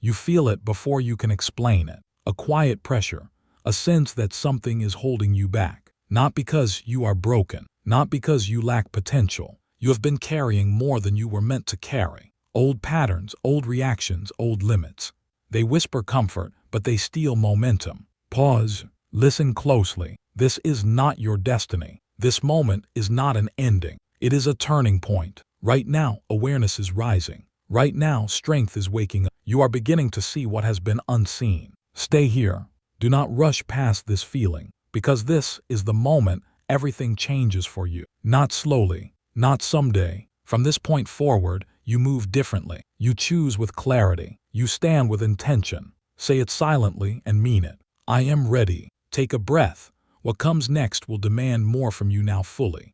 You feel it before you can explain it. A quiet pressure, a sense that something is holding you back. Not because you are broken, not because you lack potential. You have been carrying more than you were meant to carry. Old patterns, old reactions, old limits. They whisper comfort, but they steal momentum. Pause. Listen closely. This is not your destiny. This moment is not an ending. It is a turning point. Right now, awareness is rising. Right now, strength is waking up. You are beginning to see what has been unseen. Stay here. Do not rush past this feeling, because this is the moment everything changes for you. Not slowly, not someday. From this point forward, you move differently. You choose with clarity. You stand with intention. Say it silently and mean it. I am ready. Take a breath. What comes next will demand more from you now fully.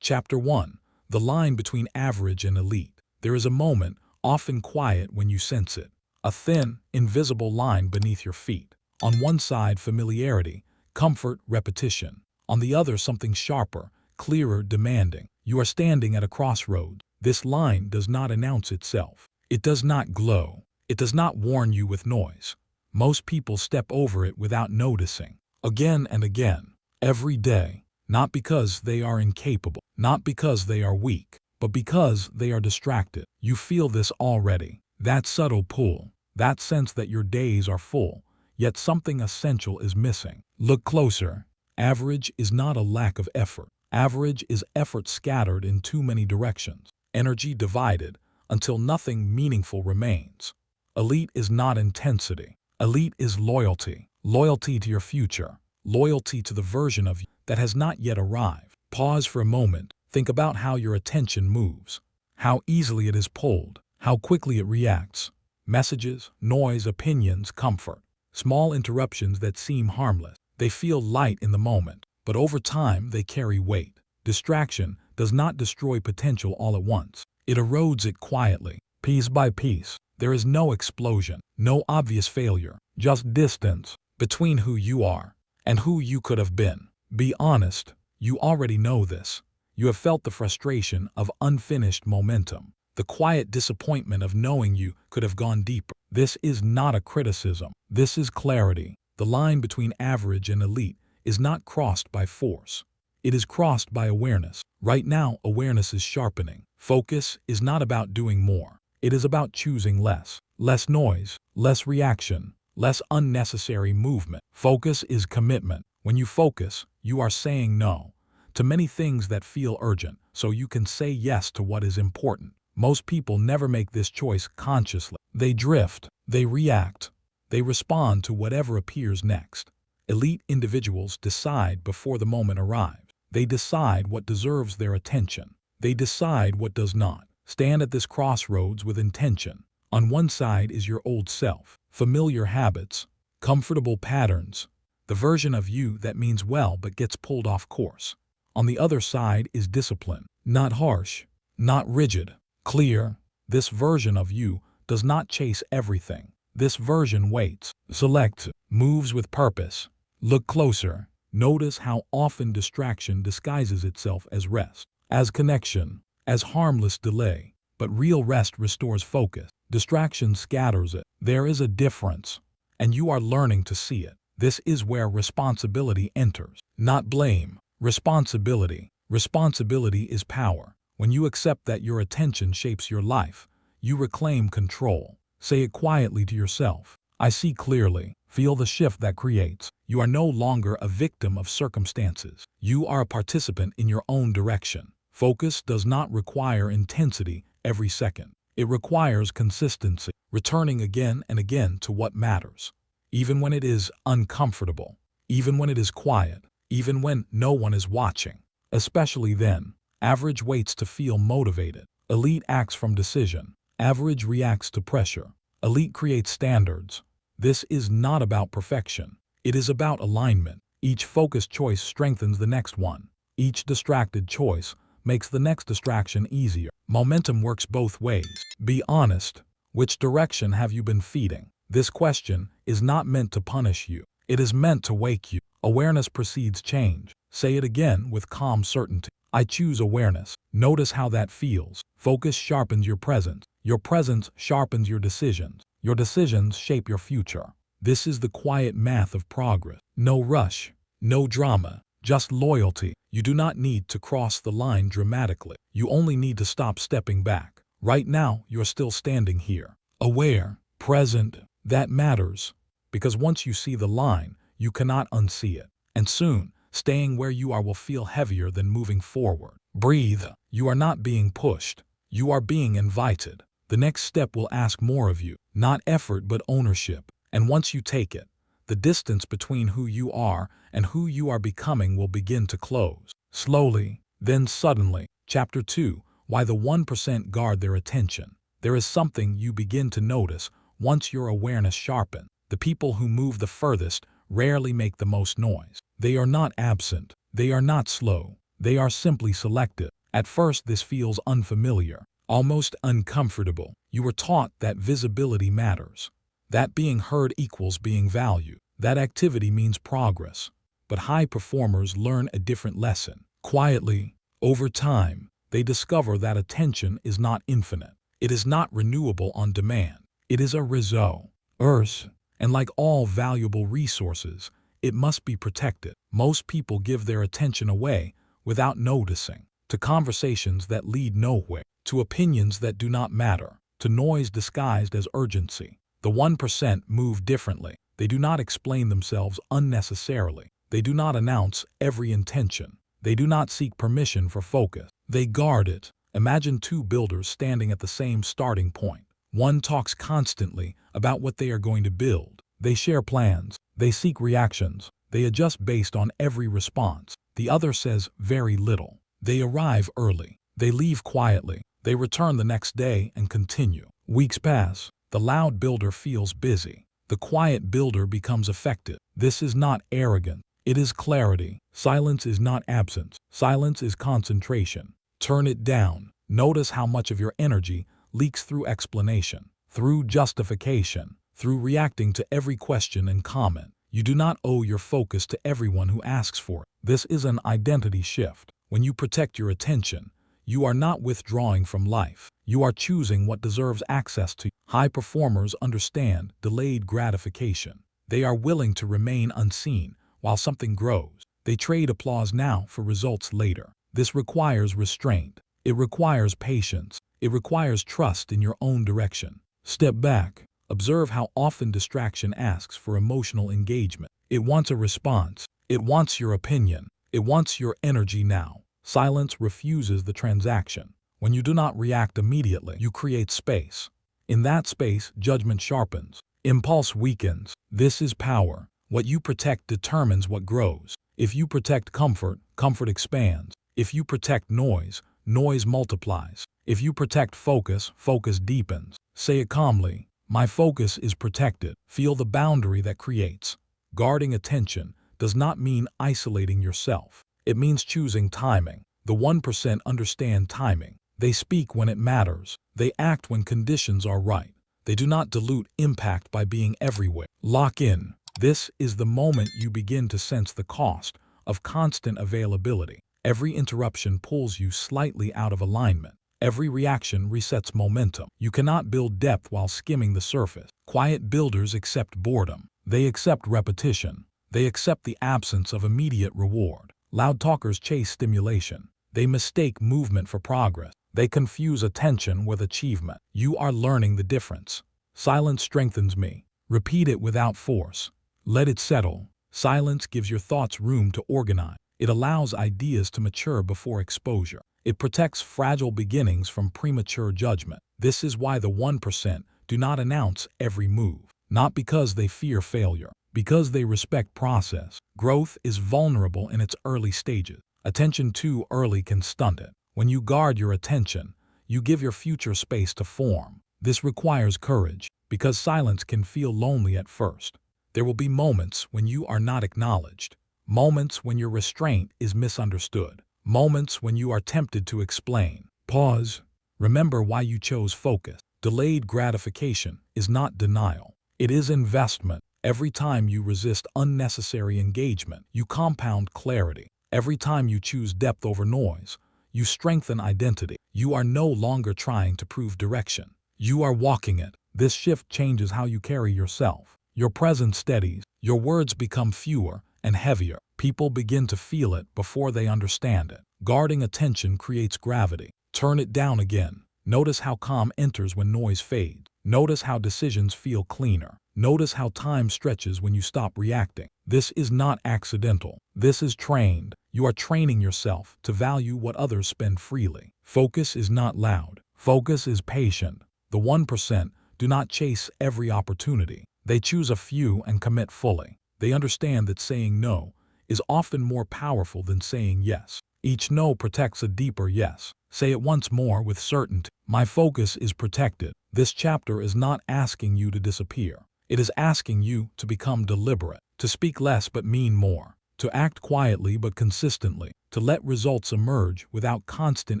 Chapter 1. The line between average and elite. There is a moment, often quiet when you sense it. A thin, invisible line beneath your feet. On one side, familiarity, comfort, repetition. On the other, something sharper, clearer, demanding. You are standing at a crossroads. This line does not announce itself. It does not glow. It does not warn you with noise. Most people step over it without noticing. Again and again. Every day. Not because they are incapable. Not because they are weak. But because they are distracted. You feel this already. That subtle pull. That sense that your days are full. Yet something essential is missing. Look closer. Average is not a lack of effort. Average is effort scattered in too many directions. Energy divided until nothing meaningful remains. Elite is not intensity. Elite is loyalty. Loyalty to your future. Loyalty to the version of you that has not yet arrived. Pause for a moment. Think about how your attention moves. How easily it is pulled. How quickly it reacts. Messages, noise, opinions, comfort. Small interruptions that seem harmless. They feel light in the moment, but over time they carry weight. Distraction does not destroy potential all at once. It erodes it quietly, piece by piece. There is no explosion, no obvious failure, just distance between who you are and who you could have been. Be honest, you already know this. You have felt the frustration of unfinished momentum, the quiet disappointment of knowing you could have gone deeper. This is not a criticism. This is clarity. The line between average and elite is not crossed by force. It is crossed by awareness. Right now, awareness is sharpening. Focus is not about doing more. It is about choosing less. Less noise, less reaction, less unnecessary movement. Focus is commitment. When you focus, you are saying no to many things that feel urgent, so you can say yes to what is important. Most people never make this choice consciously. They drift, they react, they respond to whatever appears next. Elite individuals decide before the moment arrives. They decide what deserves their attention. They decide what does not. Stand at this crossroads with intention. On one side is your old self, familiar habits, comfortable patterns, the version of you that means well but gets pulled off course. On the other side is discipline, not harsh, not rigid, clear. This version of you does not chase everything. This version waits, selects, moves with purpose. Look closer. Notice how often distraction disguises itself as rest, as connection, as harmless delay. But real rest restores focus. Distraction scatters it. There is a difference, and you are learning to see it. This is where responsibility enters. Not blame. Responsibility. Responsibility is power. When you accept that your attention shapes your life, you reclaim control. Say it quietly to yourself. I see clearly. Feel the shift that creates. You are no longer a victim of circumstances. You are a participant in your own direction. Focus does not require intensity every second. It requires consistency, returning again and again to what matters. Even when it is uncomfortable, even when it is quiet, even when no one is watching. Especially then, average waits to feel motivated. Elite acts from decision. Average reacts to pressure. Elite creates standards. This is not about perfection. It is about alignment. Each focused choice strengthens the next one. Each distracted choice makes the next distraction easier. Momentum works both ways. Be honest. Which direction have you been feeding? This question is not meant to punish you. It is meant to wake you. Awareness precedes change. Say it again with calm certainty. I choose awareness. Notice how that feels. Focus sharpens your presence. Your presence sharpens your decisions. Your decisions shape your future. This is the quiet math of progress. No rush, no drama, just loyalty. You do not need to cross the line dramatically. You only need to stop stepping back. Right now, you're still standing here. Aware, present, that matters. Because once you see the line, you cannot unsee it. And soon, staying where you are will feel heavier than moving forward. Breathe. You are not being pushed. You are being invited. The next step will ask more of you, not effort but ownership. And once you take it, the distance between who you are and who you are becoming will begin to close. Slowly, then suddenly. Chapter 2. Why the 1% guard their attention. There is something you begin to notice once your awareness sharpens. The people who move the furthest rarely make the most noise. They are not absent. They are not slow. They are simply selective. At first this feels unfamiliar, almost uncomfortable. You were taught that visibility matters, that being heard equals being valued, that activity means progress. But high performers learn a different lesson. Quietly, over time, they discover that attention is not infinite. It is not renewable on demand. It is a resource, and like all valuable resources, it must be protected. Most people give their attention away without noticing, to conversations that lead nowhere, to opinions that do not matter, to noise disguised as urgency. The 1% move differently. They do not explain themselves unnecessarily. They do not announce every intention. They do not seek permission for focus. They guard it. Imagine two builders standing at the same starting point. One talks constantly about what they are going to build. They share plans. They seek reactions. They adjust based on every response. The other says very little. They arrive early. They leave quietly. They return the next day and continue. Weeks pass. The loud builder feels busy. The quiet builder becomes effective. This is not arrogance. It is clarity. Silence is not absence. Silence is concentration. Turn it down. Notice how much of your energy leaks through explanation, through justification, through reacting to every question and comment. You do not owe your focus to everyone who asks for it. This is an identity shift. When you protect your attention, you are not withdrawing from life. You are choosing what deserves access to you. High performers understand delayed gratification. They are willing to remain unseen while something grows. They trade applause now for results later. This requires restraint. It requires patience. It requires trust in your own direction. Step back. Observe how often distraction asks for emotional engagement. It wants a response. It wants your opinion. It wants your energy now. Silence refuses the transaction. When you do not react immediately, you create space. In that space, judgment sharpens. Impulse weakens. This is power. What you protect determines what grows. If you protect comfort, comfort expands. If you protect noise, noise multiplies. If you protect focus, focus deepens. Say it calmly. My focus is protected. Feel the boundary that creates. Guarding attention does not mean isolating yourself. It means choosing timing. The 1% understand timing. They speak when it matters. They act when conditions are right. They do not dilute impact by being everywhere. Lock in. This is the moment you begin to sense the cost of constant availability. Every interruption pulls you slightly out of alignment. Every reaction resets momentum. You cannot build depth while skimming the surface. Quiet builders accept boredom. They accept repetition. They accept the absence of immediate reward. Loud talkers chase stimulation. They mistake movement for progress. They confuse attention with achievement. You are learning the difference. Silence strengthens me. Repeat it without force. Let it settle. Silence gives your thoughts room to organize. It allows ideas to mature before exposure. It protects fragile beginnings from premature judgment. This is why the 1% do not announce every move. Not because they fear failure, because they respect process. Growth is vulnerable in its early stages. Attention too early can stunt it. When you guard your attention, you give your future space to form. This requires courage, because silence can feel lonely at first. There will be moments when you are not acknowledged, moments when your restraint is misunderstood, moments when you are tempted to explain. Pause. Remember why you chose focus. Delayed gratification is not denial. It is investment. Every time you resist unnecessary engagement, you compound clarity. Every time you choose depth over noise, you strengthen identity. You are no longer trying to prove direction. You are walking it. This shift changes how you carry yourself. Your presence steadies. Your words become fewer and heavier. People begin to feel it before they understand it. Guarding attention creates gravity. Turn it down again. Notice how calm enters when noise fades. Notice how decisions feel cleaner. Notice how time stretches when you stop reacting. This is not accidental. This is trained. You are training yourself to value what others spend freely. Focus is not loud. Focus is patient. The 1% do not chase every opportunity. They choose a few and commit fully. They understand that saying no is often more powerful than saying yes. Each no protects a deeper yes. Say it once more with certainty. My focus is protected. This chapter is not asking you to disappear. It is asking you to become deliberate, to speak less but mean more, to act quietly but consistently, to let results emerge without constant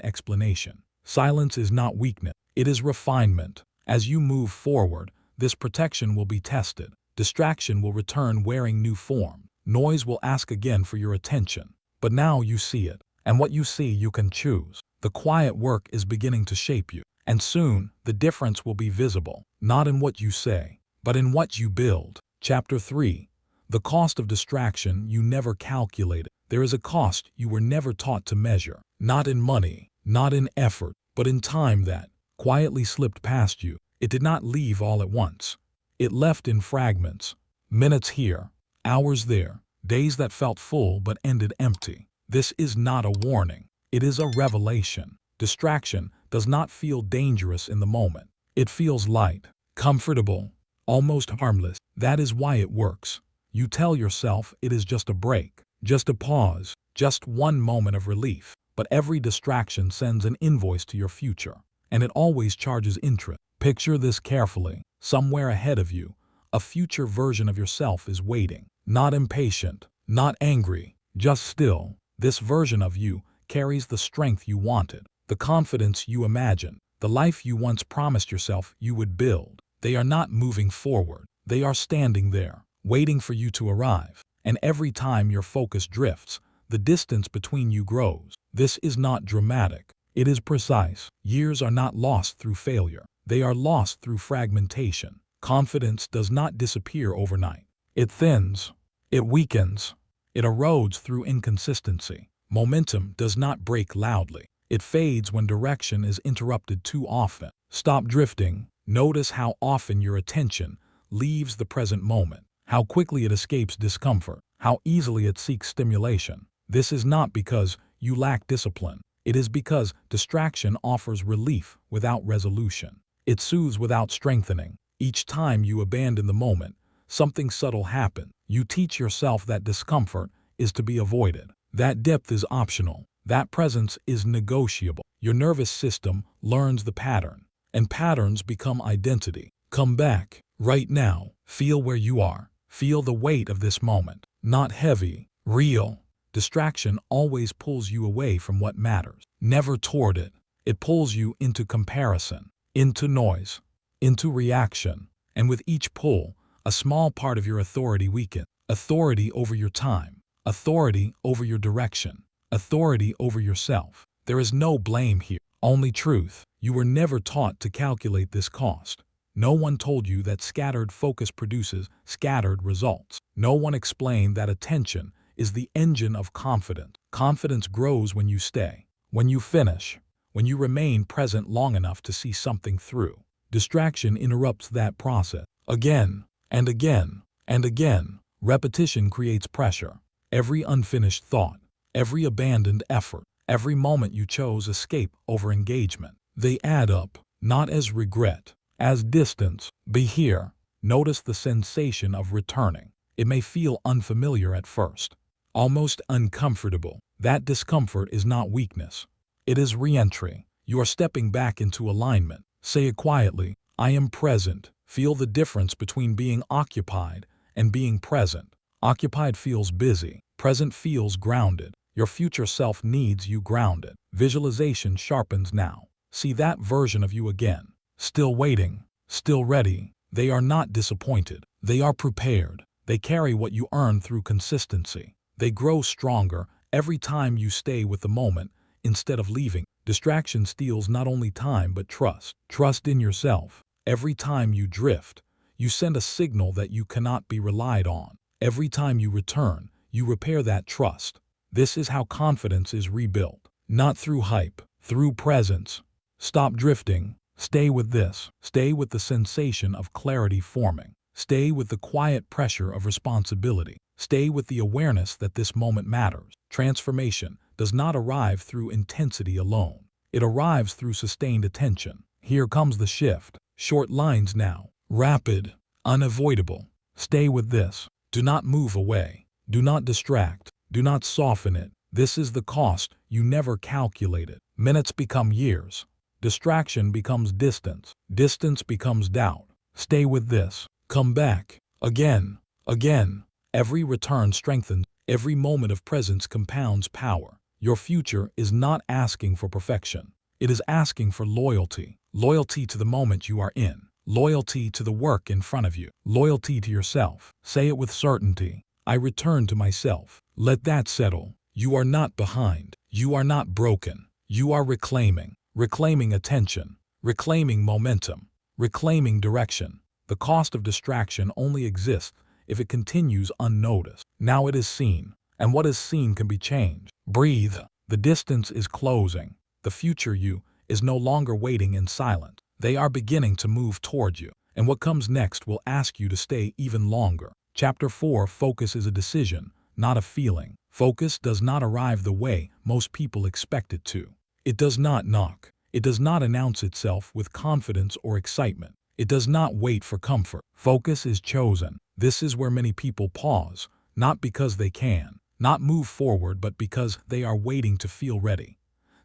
explanation. Silence is not weakness. It is refinement. As you move forward, this protection will be tested. Distraction will return wearing new form. Noise will ask again for your attention. But now you see it, and what you see you can choose. The quiet work is beginning to shape you, and soon the difference will be visible, not in what you say, but in what you build. Chapter 3. The cost of distraction you never calculated. There is a cost you were never taught to measure, not in money, not in effort, but in time that quietly slipped past you. It did not leave all at once. It left in fragments. Minutes here, hours there, days that felt full but ended empty. This is not a warning. It is a revelation. Distraction does not feel dangerous in the moment. It feels light, comfortable, almost harmless. That is why it works. You tell yourself it is just a break, just a pause, just one moment of relief. But every distraction sends an invoice to your future, and it always charges interest. Picture this carefully. Somewhere ahead of you, a future version of yourself is waiting. Not impatient, not angry, just still. This version of you carries the strength you wanted, the confidence you imagined, the life you once promised yourself you would build. They are not moving forward. They are standing there, waiting for you to arrive. And every time your focus drifts, the distance between you grows. This is not dramatic. It is precise. Years are not lost through failure. They are lost through fragmentation. Confidence does not disappear overnight. It thins. It weakens. It erodes through inconsistency. Momentum does not break loudly. It fades when direction is interrupted too often. Stop drifting. Notice how often your attention leaves the present moment, how quickly it escapes discomfort, how easily it seeks stimulation. This is not because you lack discipline. It is because distraction offers relief without resolution. It soothes without strengthening. Each time you abandon the moment, something subtle happens. You teach yourself that discomfort is to be avoided. That depth is optional. That presence is negotiable. Your nervous system learns the pattern, and patterns become identity. Come back, right now. Feel where you are. Feel the weight of this moment. Not heavy, real. Distraction always pulls you away from what matters, never toward it. It pulls you into comparison, into noise, into reaction. And with each pull, a small part of your authority weakens. Authority over your time, authority over your direction, authority over yourself. There is no blame here, only truth. You were never taught to calculate this cost. No one told you that scattered focus produces scattered results. No one explained that attention is the engine of confidence. Confidence grows when you stay, when you finish, when you remain present long enough to see something through. Distraction interrupts that process. Again and again and again. Repetition creates pressure. Every unfinished thought, every abandoned effort, every moment you chose escape over engagement. They add up, not as regret, as distance. Be here. Notice the sensation of returning. It may feel unfamiliar at first, almost uncomfortable. That discomfort is not weakness. It is re-entry. You are stepping back into alignment. Say it quietly. I am present. Feel the difference between being occupied and being present. Occupied feels busy. Present feels grounded. Your future self needs you grounded. Visualization sharpens now. See that version of you again. Still waiting. Still ready. They are not disappointed. They are prepared. They carry what you earn through consistency. They grow stronger every time you stay with the moment instead of leaving. Distraction steals not only time but trust. Trust in yourself Every time you drift, you send a signal that you cannot be relied on. Every time you return, you repair that trust. This is how confidence is rebuilt. Not through hype, through presence. Stop drifting. Stay with this. Stay with the sensation of clarity forming. Stay with the quiet pressure of responsibility. Stay with the awareness that this moment matters. Transformation does not arrive through intensity alone. It arrives through sustained attention. Here comes the shift. Short lines now. Rapid. Unavoidable. Stay with this. Do not move away. Do not distract. Do not soften it. This is the cost you never calculated. Minutes become years. Distraction becomes distance. Distance becomes doubt. Stay with this. Come back. Again. Again. Every return strengthens. Every moment of presence compounds power. Your future is not asking for perfection. It is asking for loyalty. Loyalty to the moment you are in. Loyalty to the work in front of you. Loyalty to yourself. Say it with certainty. I return to myself. Let that settle. You are not behind. You are not broken. You are reclaiming. Reclaiming attention. Reclaiming momentum. Reclaiming direction. The cost of distraction only exists if it continues unnoticed. Now it is seen, and what is seen can be changed. Breathe. The distance is closing. The future you is no longer waiting in silence. They are beginning to move toward you, and what comes next will ask you to stay even longer. Chapter 4. Focus is a decision, not a feeling. Focus does not arrive the way most people expect it to. It does not knock. It does not announce itself with confidence or excitement. It does not wait for comfort. Focus is chosen. This is where many people pause, not because they can, not move forward, but because they are waiting to feel ready.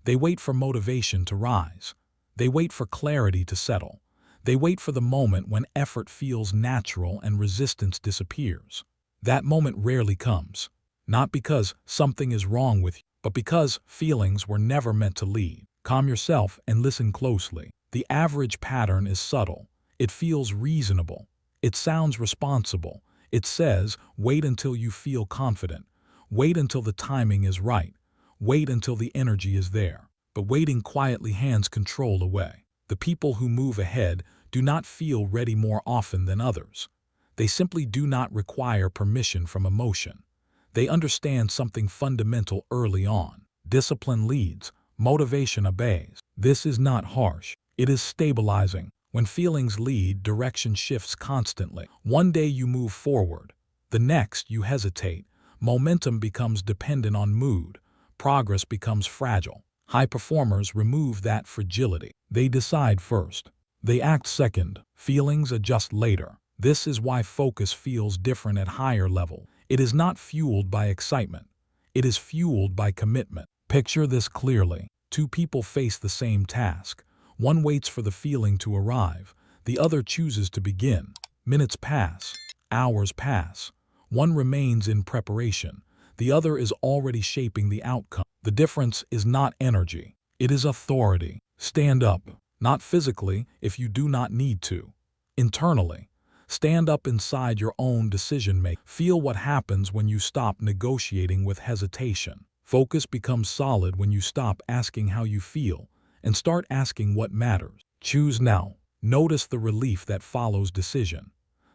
They wait for motivation to rise. They wait for clarity to settle. They wait for the moment when effort feels natural and resistance disappears. That moment rarely comes, not because something is wrong with you, but because feelings were never meant to lead. Calm yourself and listen closely. The average pattern is subtle. It feels reasonable. It sounds responsible. It says, wait until you feel confident. Wait until the timing is right. Wait until the energy is there. But waiting quietly hands control away. The people who move ahead do not feel ready more often than others. They simply do not require permission from emotion. They understand something fundamental early on. Discipline leads. Motivation obeys. This is not harsh. It is stabilizing. When feelings lead, direction shifts constantly. One day you move forward. The next you hesitate. Momentum becomes dependent on mood. Progress becomes fragile. High performers remove that fragility. They decide first. They act second. Feelings adjust later. This is why focus feels different at higher level. It is not fueled by excitement. It is fueled by commitment. Picture this clearly. Two people face the same task. One waits for the feeling to arrive. The other chooses to begin. Minutes pass. Hours pass. One remains in preparation. The other is already shaping the outcome. The difference is not energy. It is authority. Stand up. Not physically if you do not need to. Internally. Stand up inside your own decision-making. Feel what happens when you stop negotiating with hesitation. Focus becomes solid when you stop asking how you feel and start asking what matters. Choose now. Notice the relief that follows decision.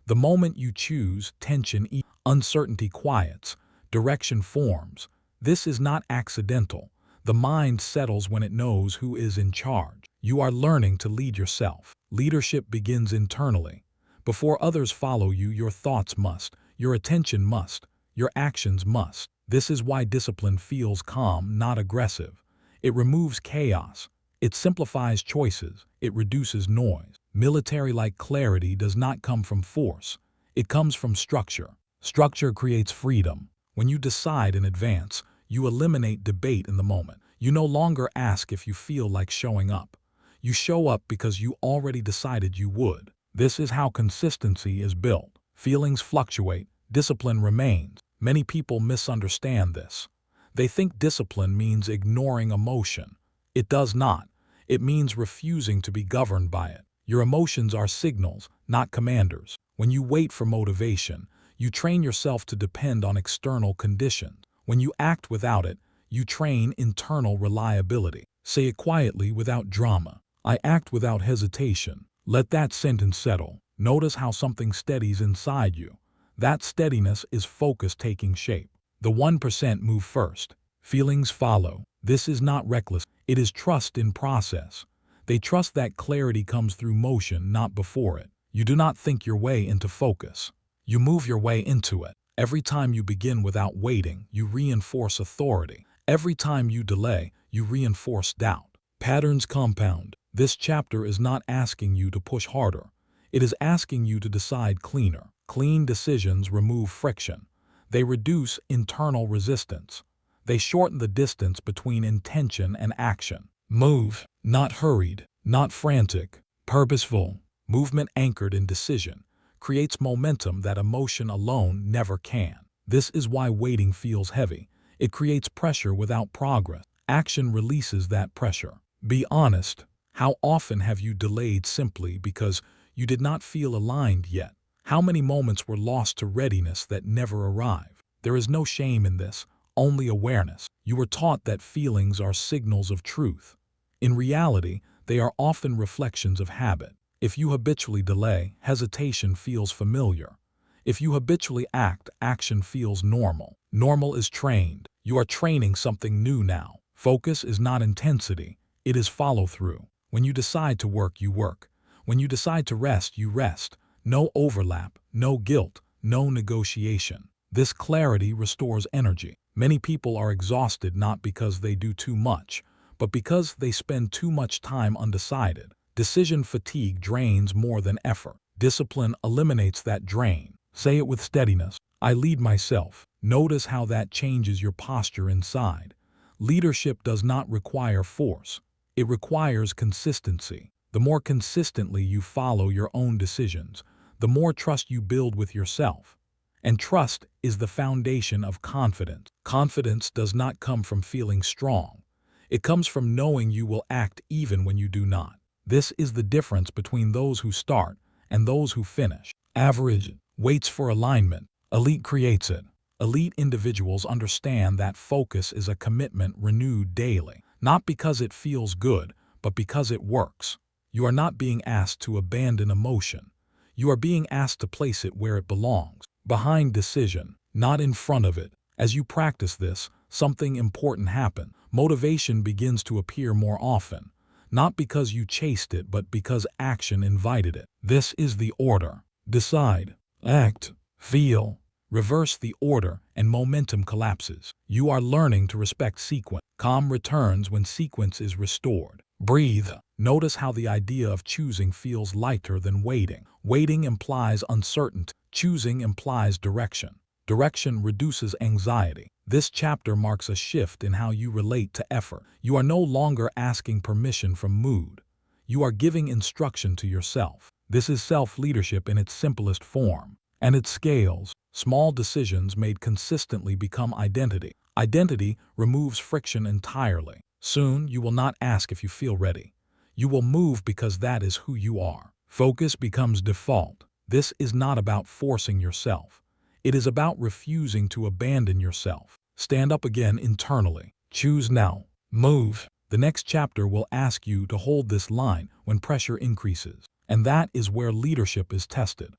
The moment you choose, tension eases, uncertainty quiets, direction forms. This is not accidental. The mind settles when it knows who is in charge. You are learning to lead yourself. Leadership begins internally. Before others follow you, your thoughts must, your attention must, your actions must. This is why discipline feels calm, not aggressive. It removes chaos. It simplifies choices. It reduces noise. Military-like clarity does not come from force. It comes from structure. Structure creates freedom. When you decide in advance, you eliminate debate in the moment. You no longer ask if you feel like showing up. You show up because you already decided you would. This is how consistency is built. Feelings fluctuate. Discipline remains. Many people misunderstand this. They think discipline means ignoring emotion. It does not. It means refusing to be governed by it. Your emotions are signals, not commanders. When you wait for motivation, you train yourself to depend on external conditions. When you act without it, you train internal reliability. Say it quietly without drama. I act without hesitation. Let that sentence settle. Notice how something steadies inside you. That steadiness is focus taking shape. The 1% move first. Feelings follow. This is not reckless. It is trust in process. They trust that clarity comes through motion, not before it. You do not think your way into focus. You move your way into it. Every time you begin without waiting, you reinforce authority. Every time you delay, you reinforce doubt. Patterns compound. This chapter is not asking you to push harder. It is asking you to decide cleaner. Clean decisions remove friction. They reduce internal resistance. They shorten the distance between intention and action. Move, not hurried, not frantic, purposeful. Movement anchored in decision creates momentum that emotion alone never can. This is why waiting feels heavy. It creates pressure without progress. Action releases that pressure. Be honest. How often have you delayed simply because you did not feel aligned yet? How many moments were lost to readiness that never arrived? There is no shame in this, only awareness. You were taught that feelings are signals of truth. In reality, they are often reflections of habit. If you habitually delay, hesitation feels familiar. If you habitually act, action feels normal. Normal is trained. You are training something new now. Focus is not intensity, it is follow-through. When you decide to work, you work. When you decide to rest, you rest. No overlap, no guilt, no negotiation. This clarity restores energy. Many people are exhausted not because they do too much, but because they spend too much time undecided. Decision fatigue drains more than effort. Discipline eliminates that drain. Say it with steadiness. I lead myself. Notice how that changes your posture inside. Leadership does not require force. It requires consistency. The more consistently you follow your own decisions, the more trust you build with yourself. And trust is the foundation of confidence. Confidence does not come from feeling strong. It comes from knowing you will act even when you do not. This is the difference between those who start and those who finish. Average waits for alignment. Elite creates it. Elite individuals understand that focus is a commitment renewed daily, not because it feels good, but because it works. You are not being asked to abandon emotion. You are being asked to place it where it belongs, behind decision, not in front of it. As you practice this, something important happens. Motivation begins to appear more often, not because you chased it, but because action invited it. This is the order. Decide, act, feel. Reverse the order and momentum collapses. You are learning to respect sequence. Calm returns when sequence is restored. Breathe. Notice how the idea of choosing feels lighter than waiting. Waiting implies uncertainty. Choosing implies direction. Direction reduces anxiety. This chapter marks a shift in how you relate to effort. You are no longer asking permission from mood. You are giving instruction to yourself. This is self-leadership in its simplest form. And it scales. Small decisions made consistently become identity. Identity removes friction entirely. Soon, you will not ask if you feel ready. You will move because that is who you are. Focus becomes default. This is not about forcing yourself. It is about refusing to abandon yourself. Stand up again internally. Choose now. Move. The next chapter will ask you to hold this line when pressure increases. And that is where leadership is tested.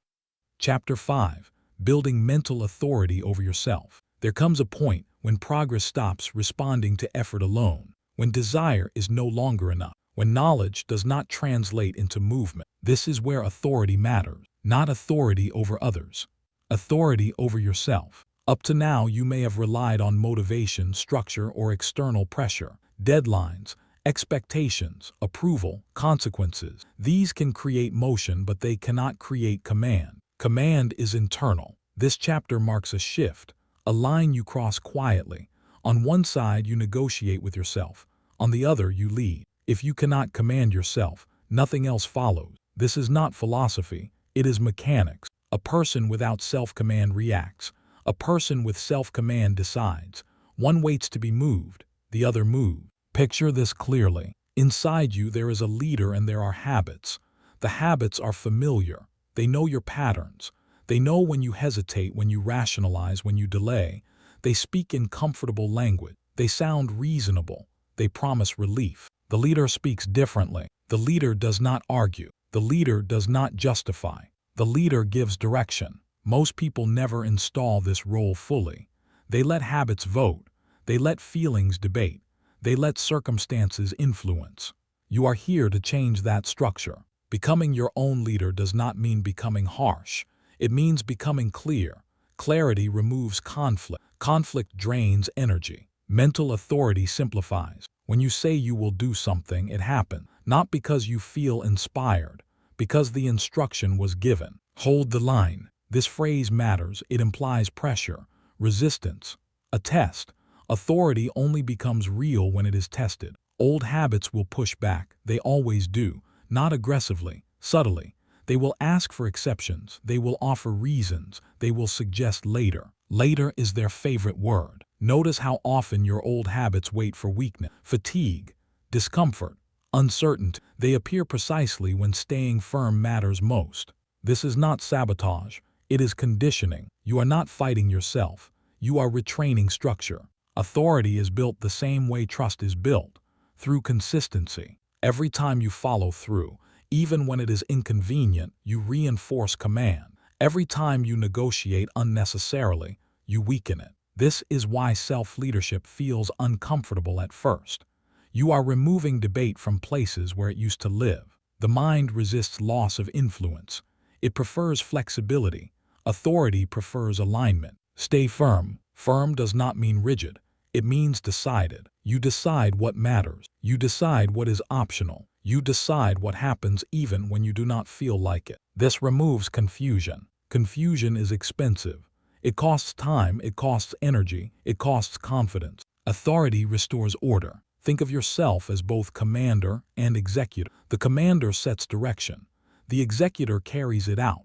Chapter 5. Building mental authority over yourself. There comes a point when progress stops responding to effort alone, when desire is no longer enough, when knowledge does not translate into movement. This is where authority matters, not authority over others. Authority over yourself. Up to now, you may have relied on motivation, structure, or external pressure, deadlines, expectations, approval, consequences. These can create motion, but they cannot create command. Command is internal. This chapter marks a shift, a line you cross quietly. On one side, you negotiate with yourself. On the other, you lead. If you cannot command yourself, nothing else follows. This is not philosophy. It is mechanics. A person without self-command reacts. A person with self-command decides. One waits to be moved, the other moves. Picture this clearly. Inside you, there is a leader and there are habits. The habits are familiar. They know your patterns. They know when you hesitate, when you rationalize, when you delay. They speak in comfortable language. They sound reasonable. They promise relief. The leader speaks differently. The leader does not argue. The leader does not justify. The leader gives direction. Most people never install this role fully. They let habits vote. They let feelings debate. They let circumstances influence. You are here to change that structure. Becoming your own leader does not mean becoming harsh. It means becoming clear. Clarity removes conflict. Conflict drains energy. Mental authority simplifies. When you say you will do something, it happens. Not because you feel inspired, because the instruction was given. Hold the line. This phrase matters. It implies pressure, resistance, a test. Authority only becomes real when it is tested. Old habits will push back. They always do. Not aggressively, subtly. They will ask for exceptions. They will offer reasons. They will suggest later. Later is their favorite word. Notice how often your old habits wait for weakness, fatigue, discomfort, uncertainty. They appear precisely when staying firm matters most. This is not sabotage. It is conditioning. You are not fighting yourself. You are retraining structure. Authority is built the same way trust is built, through consistency. Every time you follow through, even when it is inconvenient, you reinforce command. Every time you negotiate unnecessarily, you weaken it. This is why self-leadership feels uncomfortable at first. You are removing debate from places where it used to live. The mind resists loss of influence. It prefers flexibility. Authority prefers alignment. Stay firm. Firm does not mean rigid. It means decided. You decide what matters. You decide what is optional. You decide what happens even when you do not feel like it. This removes confusion. Confusion is expensive. It costs time, it costs energy, it costs confidence. Authority restores order. Think of yourself as both commander and executor. The commander sets direction. The executor carries it out.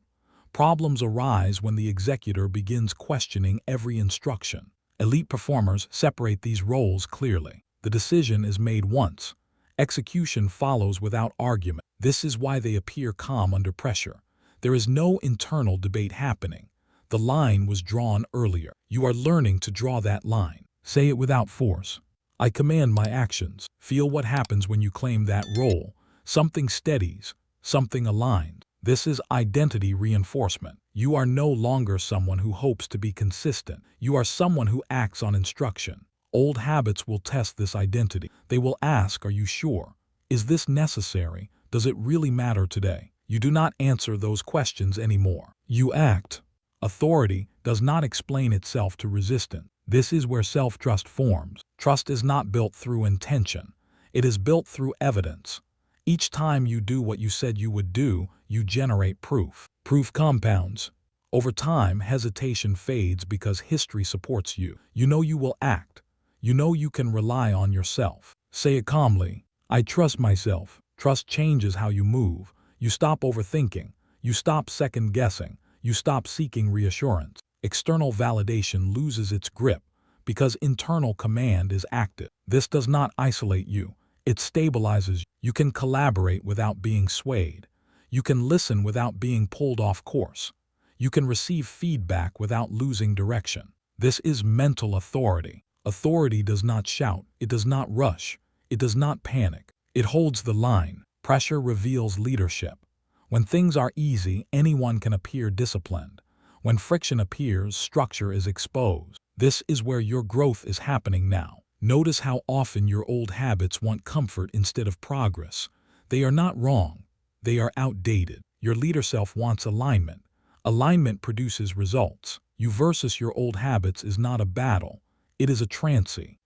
Problems arise when the executor begins questioning every instruction. Elite performers separate these roles clearly. The decision is made once. Execution follows without argument. This is why they appear calm under pressure. There is no internal debate happening. The line was drawn earlier. You are learning to draw that line. Say it without force. I command my actions. Feel what happens when you claim that role. Something steadies, something aligns. This is identity reinforcement. You are no longer someone who hopes to be consistent. You are someone who acts on instruction. Old habits will test this identity. They will ask, are you sure? Is this necessary? Does it really matter today? You do not answer those questions anymore. You act. Authority does not explain itself to resistance. This is where self-trust forms. Trust is not built through intention. It is built through evidence. Each time you do what you said you would do, you generate proof. Proof compounds. Over time, hesitation fades because history supports you. You know you will act. You know you can rely on yourself. Say it calmly. I trust myself. Trust changes how you move. You stop overthinking. You stop second-guessing. You stop seeking reassurance. External validation loses its grip because internal command is active. This does not isolate you. It stabilizes you. You can collaborate without being swayed. You can listen without being pulled off course. You can receive feedback without losing direction. This is mental authority. Authority does not shout. It does not rush. It does not panic. It holds the line. Pressure reveals leadership. When things are easy, anyone can appear disciplined. When friction appears, structure is exposed. This is where your growth is happening now. Notice how often your old habits want comfort instead of progress. They are not wrong. They are outdated. Your leader self wants alignment. Alignment produces results. You versus your old habits is not a battle. It is a transit.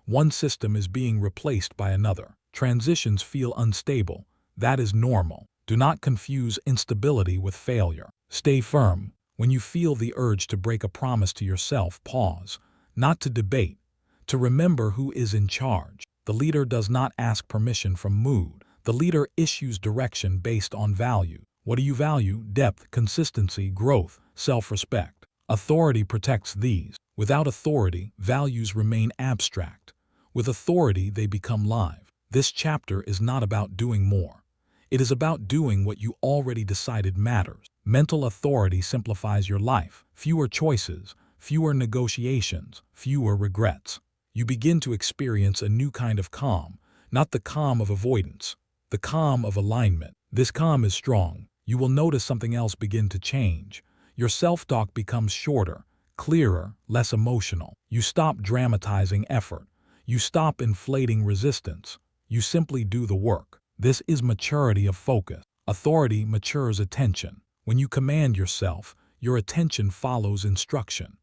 One system is being replaced by another. Transitions feel unstable. That is normal. Do not confuse instability with failure. Stay firm. When you feel the urge to break a promise to yourself, pause. Not to debate. To remember who is in charge. The leader does not ask permission from mood. The leader issues direction based on value. What do you value? Depth, consistency, growth, self-respect. Authority protects these. Without authority, values remain abstract. With authority, they become live. This chapter is not about doing more. It is about doing what you already decided matters. Mental authority simplifies your life. Fewer choices, fewer negotiations, fewer regrets. You begin to experience a new kind of calm, not the calm of avoidance, the calm of alignment. This calm is strong. You will notice something else begin to change. Your self-talk becomes shorter, clearer, less emotional. You stop dramatizing effort. You stop inflating resistance. You simply do the work. This is maturity of focus. Authority matures attention. When you command yourself, your attention follows instruction.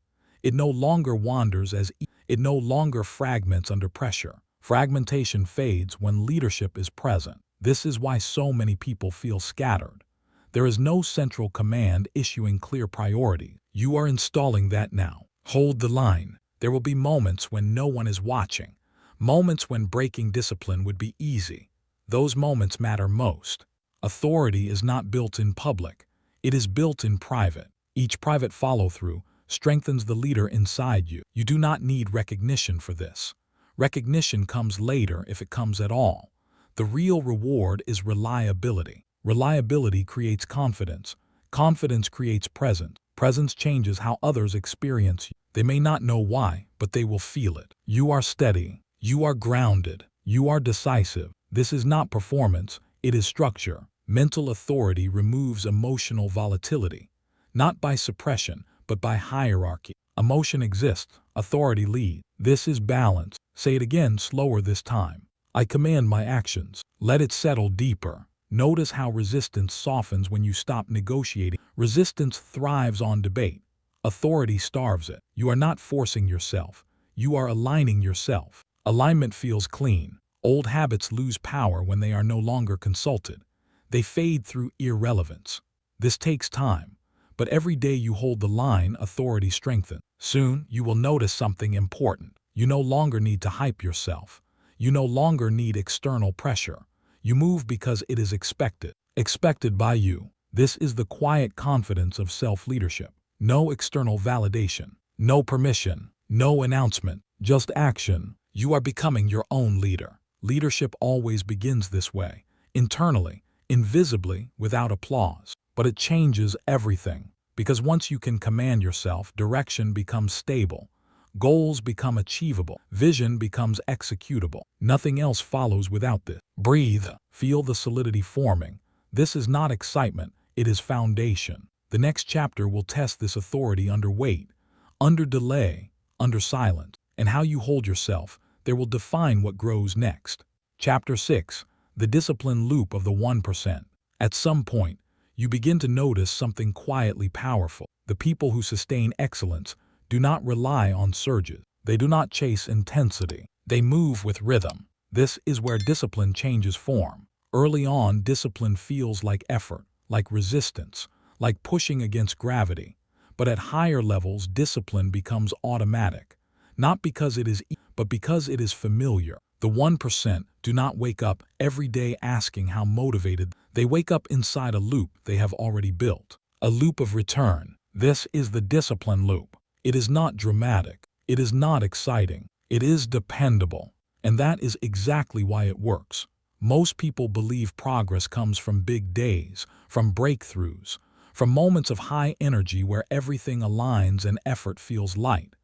It no longer wanders it no longer fragments under pressure. Fragmentation fades when leadership is present. This is why so many people feel scattered. There is no central command issuing clear priorities. You are installing that now. Hold the line. There will be moments when no one is watching. Moments when breaking discipline would be easy. Those moments matter most. Authority is not built in public. It is built in private. Each private follow-through strengthens the leader inside you. You do not need recognition for this. Recognition comes later if it comes at all. The real reward is reliability. Reliability creates confidence. Confidence creates presence. Presence changes how others experience you. They may not know why, but they will feel it. You are steady. You are grounded. You are decisive. This is not performance. It is structure. Mental authority removes emotional volatility, not by suppression, but by hierarchy. Emotion exists. Authority leads. This is balance. Say it again, slower this time. I command my actions. Let it settle deeper. Notice how resistance softens when you stop negotiating. Resistance thrives on debate. Authority starves it. You are not forcing yourself. You are aligning yourself. Alignment feels clean. Old habits lose power when they are no longer consulted. They fade through irrelevance. This takes time. But every day you hold the line, authority strengthens. Soon, you will notice something important. You no longer need to hype yourself. You no longer need external pressure. You move because it is expected. Expected by you. This is the quiet confidence of self-leadership. No external validation. No permission. No announcement. Just action. You are becoming your own leader. Leadership always begins this way. Internally, invisibly, without applause. But it changes everything. Because once you can command yourself, direction becomes stable. Goals become achievable. Vision becomes executable. Nothing else follows without this. Breathe. Feel the solidity forming. This is not excitement. It is foundation. The next chapter will test this authority under weight, under delay, under silence. And how you hold yourself, there will define what grows next. Chapter 6. The discipline loop of the 1%. At some point, you begin to notice something quietly powerful. The people who sustain excellence do not rely on surges. They do not chase intensity. They move with rhythm. This is where discipline changes form. Early on, discipline feels like effort, like resistance, like pushing against gravity. But at higher levels, discipline becomes automatic. Not because it is but because it is familiar. The 1% do not wake up every day asking how motivated. They wake up inside a loop they have already built. A loop of return. This is the discipline loop. It is not dramatic. It is not exciting. It is dependable. And that is exactly why it works. Most people believe progress comes from big days, from breakthroughs, from moments of high energy where everything aligns and effort feels light.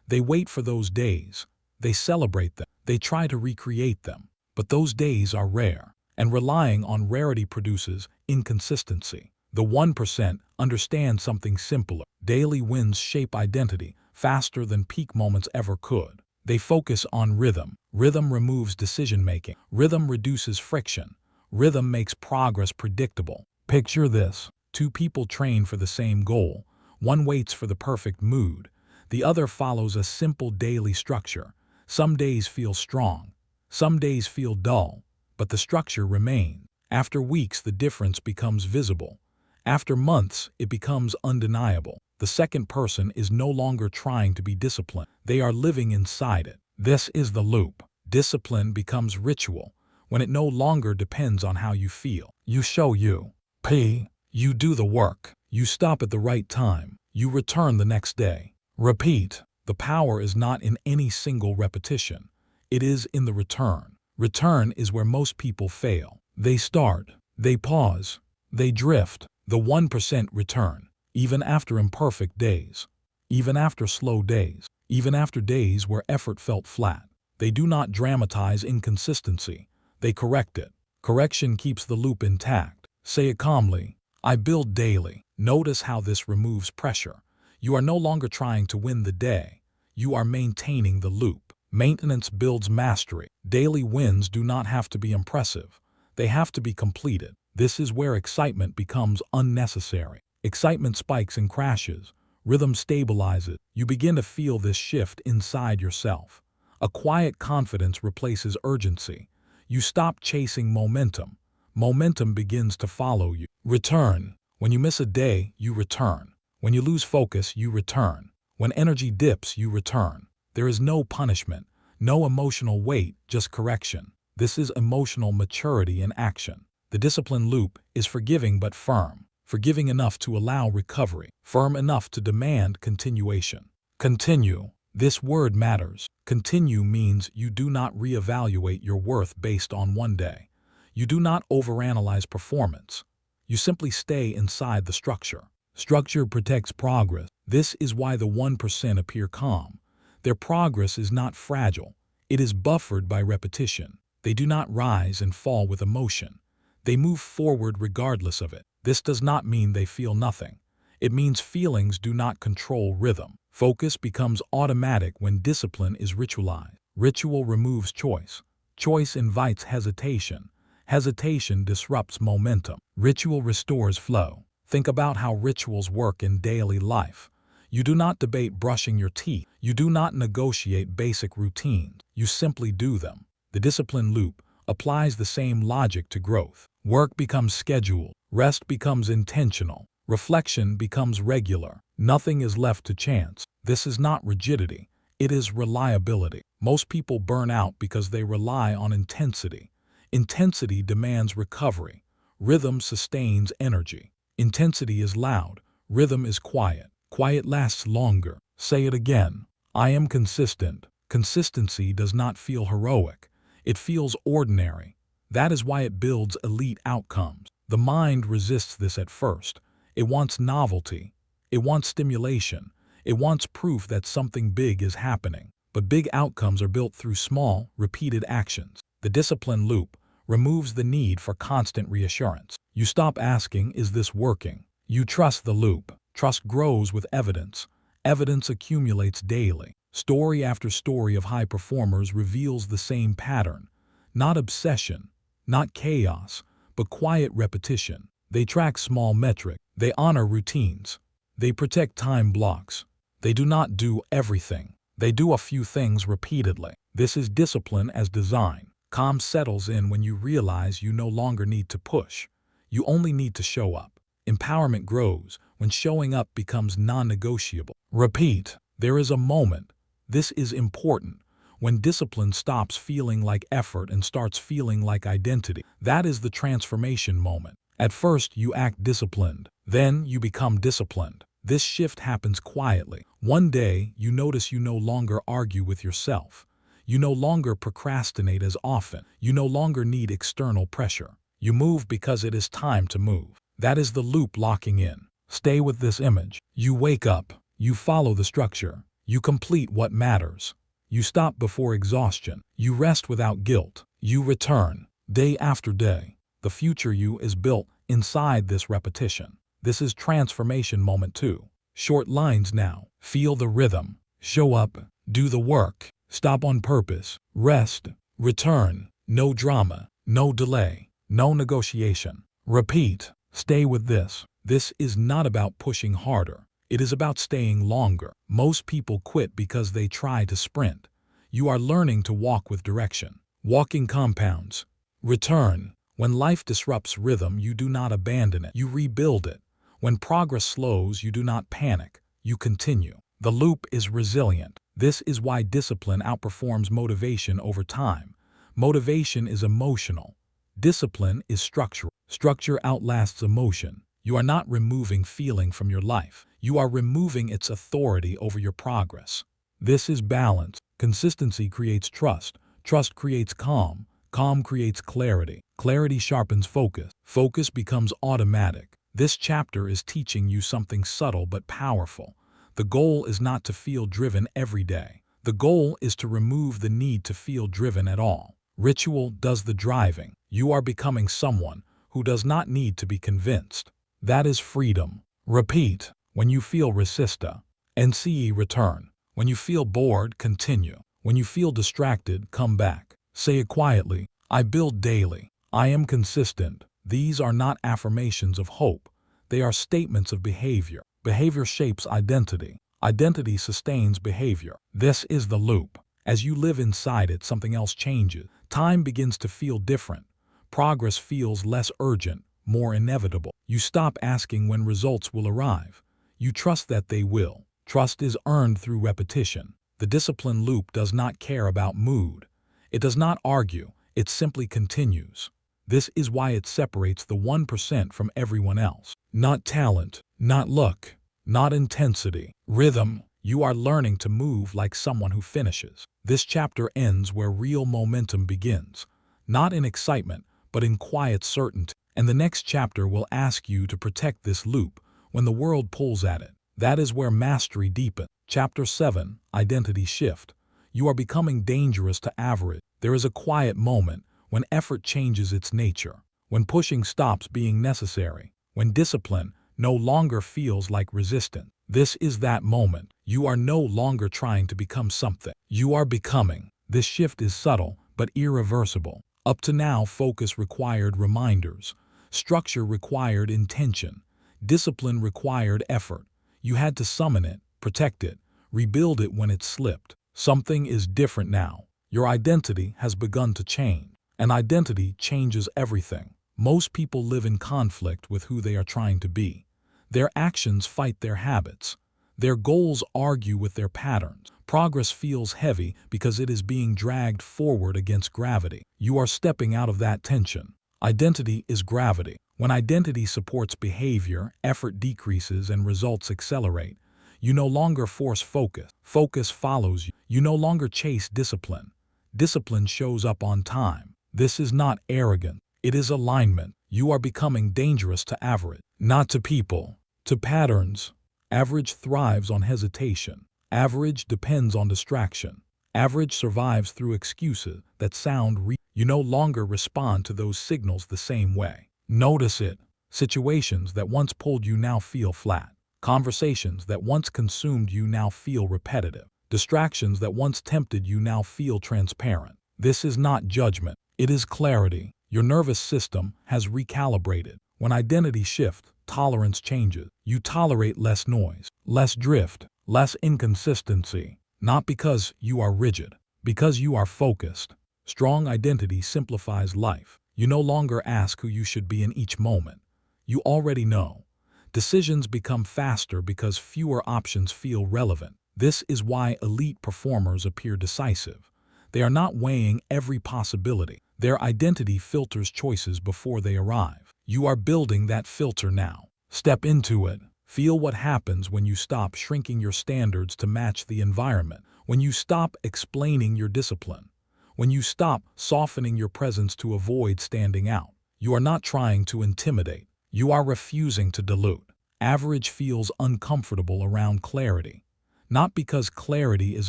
They wait for those days. They celebrate them. They try to recreate them. But those days are rare. And relying on rarity produces inconsistency. The 1% understand something simpler. Daily wins shape identity faster than peak moments ever could. They focus on rhythm. Rhythm removes decision-making. Rhythm reduces friction. Rhythm makes progress predictable. Picture this. Two people train for the same goal. One waits for the perfect mood. The other follows a simple daily structure. Some days feel strong. Some days feel dull. But the structure remains. After weeks, the difference becomes visible. After months, it becomes undeniable. The second person is no longer trying to be disciplined. They are living inside it. This is the loop. Discipline becomes ritual when it no longer depends on how you feel. You show you do the work. You stop at the right time. You return the next day. Repeat. The power is not in any single repetition. It is in the return. Return is where most people fail. They start. They pause. They drift. The 1% return. Even after imperfect days, even after slow days, even after days where effort felt flat. They do not dramatize inconsistency. They correct it. Correction keeps the loop intact. Say it calmly. I build daily. Notice how this removes pressure. You are no longer trying to win the day. You are maintaining the loop. Maintenance builds mastery. Daily wins do not have to be impressive. They have to be completed. This is where excitement becomes unnecessary. Excitement spikes and crashes. Rhythm stabilizes. You begin to feel this shift inside yourself. A quiet confidence replaces urgency. You stop chasing momentum. Momentum begins to follow you. Return. When you miss a day, you return. When you lose focus, you return. When energy dips, you return. There is no punishment, no emotional weight, just correction. This is emotional maturity in action. The discipline loop is forgiving but firm. Forgiving enough to allow recovery. Firm enough to demand continuation. Continue. This word matters. Continue means you do not reevaluate your worth based on one day. You do not overanalyze performance. You simply stay inside the structure. Structure protects progress. This is why the 1% appear calm. Their progress is not fragile. It is buffered by repetition. They do not rise and fall with emotion. They move forward regardless of it. This does not mean they feel nothing. It means feelings do not control rhythm. Focus becomes automatic when discipline is ritualized. Ritual removes choice. Choice invites hesitation. Hesitation disrupts momentum. Ritual restores flow. Think about how rituals work in daily life. You do not debate brushing your teeth. You do not negotiate basic routines. You simply do them. The discipline loop applies the same logic to growth. Work becomes scheduled. Rest becomes intentional. Reflection becomes regular. Nothing is left to chance. This is not rigidity. It is reliability. Most people burn out because they rely on intensity. Intensity demands recovery. Rhythm sustains energy. Intensity is loud. Rhythm is quiet. Quiet lasts longer. Say it again. I am consistent. Consistency does not feel heroic. It feels ordinary. That is why it builds elite outcomes. The mind resists this at first. It wants novelty. It wants stimulation. It wants proof that something big is happening. But big outcomes are built through small, repeated actions. The discipline loop removes the need for constant reassurance. You stop asking, is this working? You trust the loop. Trust grows with evidence. Evidence accumulates daily. Story after story of high performers reveals the same pattern. Not obsession, not chaos, but quiet repetition. They track small metrics. They honor routines. They protect time blocks. They do not do everything. They do a few things repeatedly. This is discipline as design. Calm settles in when you realize you no longer need to push. You only need to show up. Empowerment grows when showing up becomes non-negotiable. Repeat. There is a moment. This is important. When discipline stops feeling like effort and starts feeling like identity. That is the transformation moment. At first, you act disciplined. Then you become disciplined. This shift happens quietly. One day, you notice you no longer argue with yourself. You no longer procrastinate as often. You no longer need external pressure. You move because it is time to move. That is the loop locking in. Stay with this image. You wake up. You follow the structure. You complete what matters. You stop before exhaustion. You rest without guilt. You return. Day after day. The future you is built inside this repetition. This is transformation moment 2. Short lines now. Feel the rhythm. Show up. Do the work. Stop on purpose. Rest. Return. No drama. No delay. No negotiation. Repeat. Stay with this. This is not about pushing harder. It is about staying longer. Most people quit because they try to sprint. You are learning to walk with direction. Walking compounds. Return. When life disrupts rhythm, you do not abandon it. You rebuild it. When progress slows, you do not panic. You continue. The loop is resilient. This is why discipline outperforms motivation over time. Motivation is emotional. Discipline is structural. Structure outlasts emotion. You are not removing feeling from your life. You are removing its authority over your progress. This is balance. Consistency creates trust. Trust creates calm. Calm creates clarity. Clarity sharpens focus. Focus becomes automatic. This chapter is teaching you something subtle but powerful. The goal is not to feel driven every day. The goal is to remove the need to feel driven at all. Ritual does the driving. You are becoming someone who does not need to be convinced. That is freedom. Repeat. When you feel resista, NCE return. When you feel bored, continue. When you feel distracted, come back. Say it quietly. I build daily. I am consistent. These are not affirmations of hope. They are statements of behavior. Behavior shapes identity. Identity sustains behavior. This is the loop. As you live inside it, something else changes. Time begins to feel different. Progress feels less urgent, more inevitable. You stop asking when results will arrive. You trust that they will. Trust is earned through repetition. The discipline loop does not care about mood. It does not argue. It simply continues. This is why it separates the 1% from everyone else. Not talent, not luck, not intensity, rhythm. You are learning to move like someone who finishes. This chapter ends where real momentum begins. Not in excitement, but in quiet certainty. And the next chapter will ask you to protect this loop when the world pulls at it. That is where mastery deepens. Chapter 7, Identity Shift. You are becoming dangerous to average. There is a quiet moment when effort changes its nature, when pushing stops being necessary, when discipline no longer feels like resistance. This is that moment. You are no longer trying to become something. You are becoming. This shift is subtle but irreversible. Up to now, focus required reminders. Structure required intention. Discipline required effort. You had to summon it, protect it, rebuild it when it slipped. Something is different now. Your identity has begun to change. And identity changes everything. Most people live in conflict with who they are trying to be. Their actions fight their habits. Their goals argue with their patterns. Progress feels heavy because it is being dragged forward against gravity. You are stepping out of that tension. Identity is gravity. When identity supports behavior, effort decreases and results accelerate. You no longer force focus. Focus follows you. You no longer chase discipline. Discipline shows up on time. This is not arrogance. It is alignment. You are becoming dangerous to average, not to people, to patterns. Average thrives on hesitation. Average depends on distraction. Average survives through excuses that sound real. You no longer respond to those signals the same way. Notice it. Situations that once pulled you now feel flat. Conversations that once consumed you now feel repetitive. Distractions that once tempted you now feel transparent. This is not judgment. It is clarity. Your nervous system has recalibrated. When identity shifts, tolerance changes. You tolerate less noise, less drift, less inconsistency. Not because you are rigid, because you are focused. Strong identity simplifies life. You no longer ask who you should be in each moment. You already know. Decisions become faster because fewer options feel relevant. This is why elite performers appear decisive. They are not weighing every possibility. Their identity filters choices before they arrive. You are building that filter now. Step into it. Feel what happens when you stop shrinking your standards to match the environment, when you stop explaining your discipline, when you stop softening your presence to avoid standing out. You are not trying to intimidate. You are refusing to dilute. Average feels uncomfortable around clarity. Not because clarity is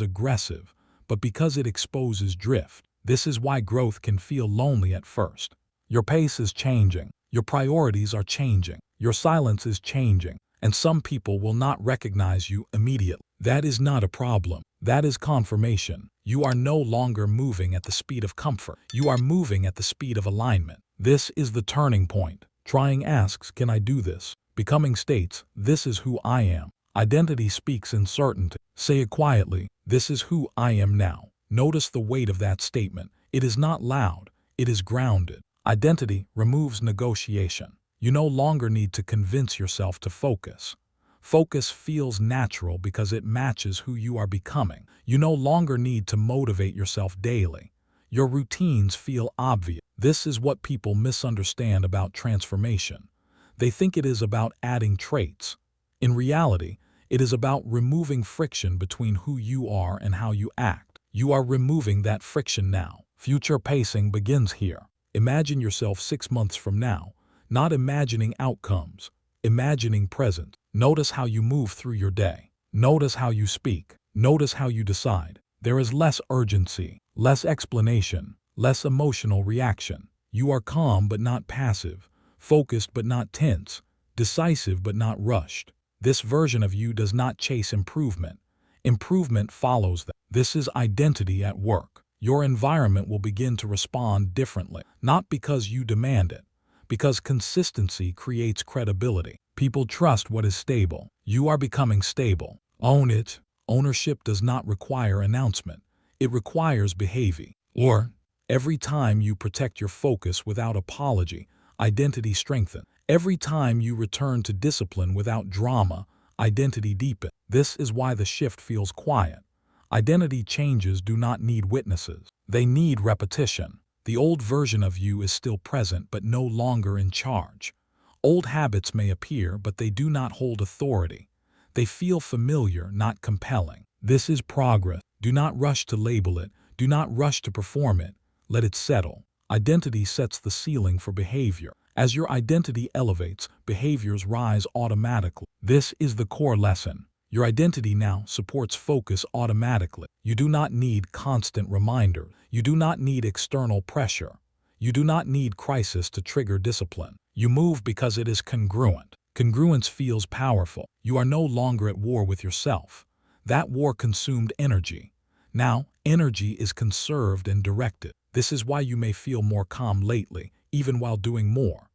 aggressive, but because it exposes drift. This is why growth can feel lonely at first. Your pace is changing. Your priorities are changing. Your silence is changing. And some people will not recognize you immediately. That is not a problem. That is confirmation. You are no longer moving at the speed of comfort. You are moving at the speed of alignment. This is the turning point. Trying asks, can I do this? Becoming states, this is who I am. Identity speaks in certainty. Say it quietly, this is who I am now. Notice the weight of that statement. It is not loud. It is grounded. Identity removes negotiation. You no longer need to convince yourself to focus. Focus feels natural because it matches who you are becoming. You no longer need to motivate yourself daily. Your routines feel obvious. This is what people misunderstand about transformation. They think it is about adding traits. In reality, it is about removing friction between who you are and how you act. You are removing that friction now. Future pacing begins here. Imagine yourself 6 months from now, not imagining outcomes, imagining present. Notice how you move through your day. Notice how you speak. Notice how you decide. There is less urgency, less explanation, less emotional reaction. You are calm but not passive, focused but not tense, decisive but not rushed. This version of you does not chase improvement. Improvement follows that. This is identity at work. Your environment will begin to respond differently, not because you demand it, because consistency creates credibility. People trust what is stable. You are becoming stable. Own it. Ownership does not require announcement. It requires behavior. Or, every time you protect your focus without apology, identity strengthens. Every time you return to discipline without drama, identity deepens. This is why the shift feels quiet. Identity changes do not need witnesses. They need repetition. The old version of you is still present but no longer in charge. Old habits may appear, but they do not hold authority. They feel familiar, not compelling. This is progress. Do not rush to label it. Do not rush to perform it. Let it settle. Identity sets the ceiling for behavior. As your identity elevates, behaviors rise automatically. This is the core lesson. Your identity now supports focus automatically. You do not need constant reminders. You do not need external pressure. You do not need crisis to trigger discipline. You move because it is congruent. Congruence feels powerful. You are no longer at war with yourself. That war consumed energy. Now, energy is conserved and directed. This is why you may feel more calm lately, even while doing more.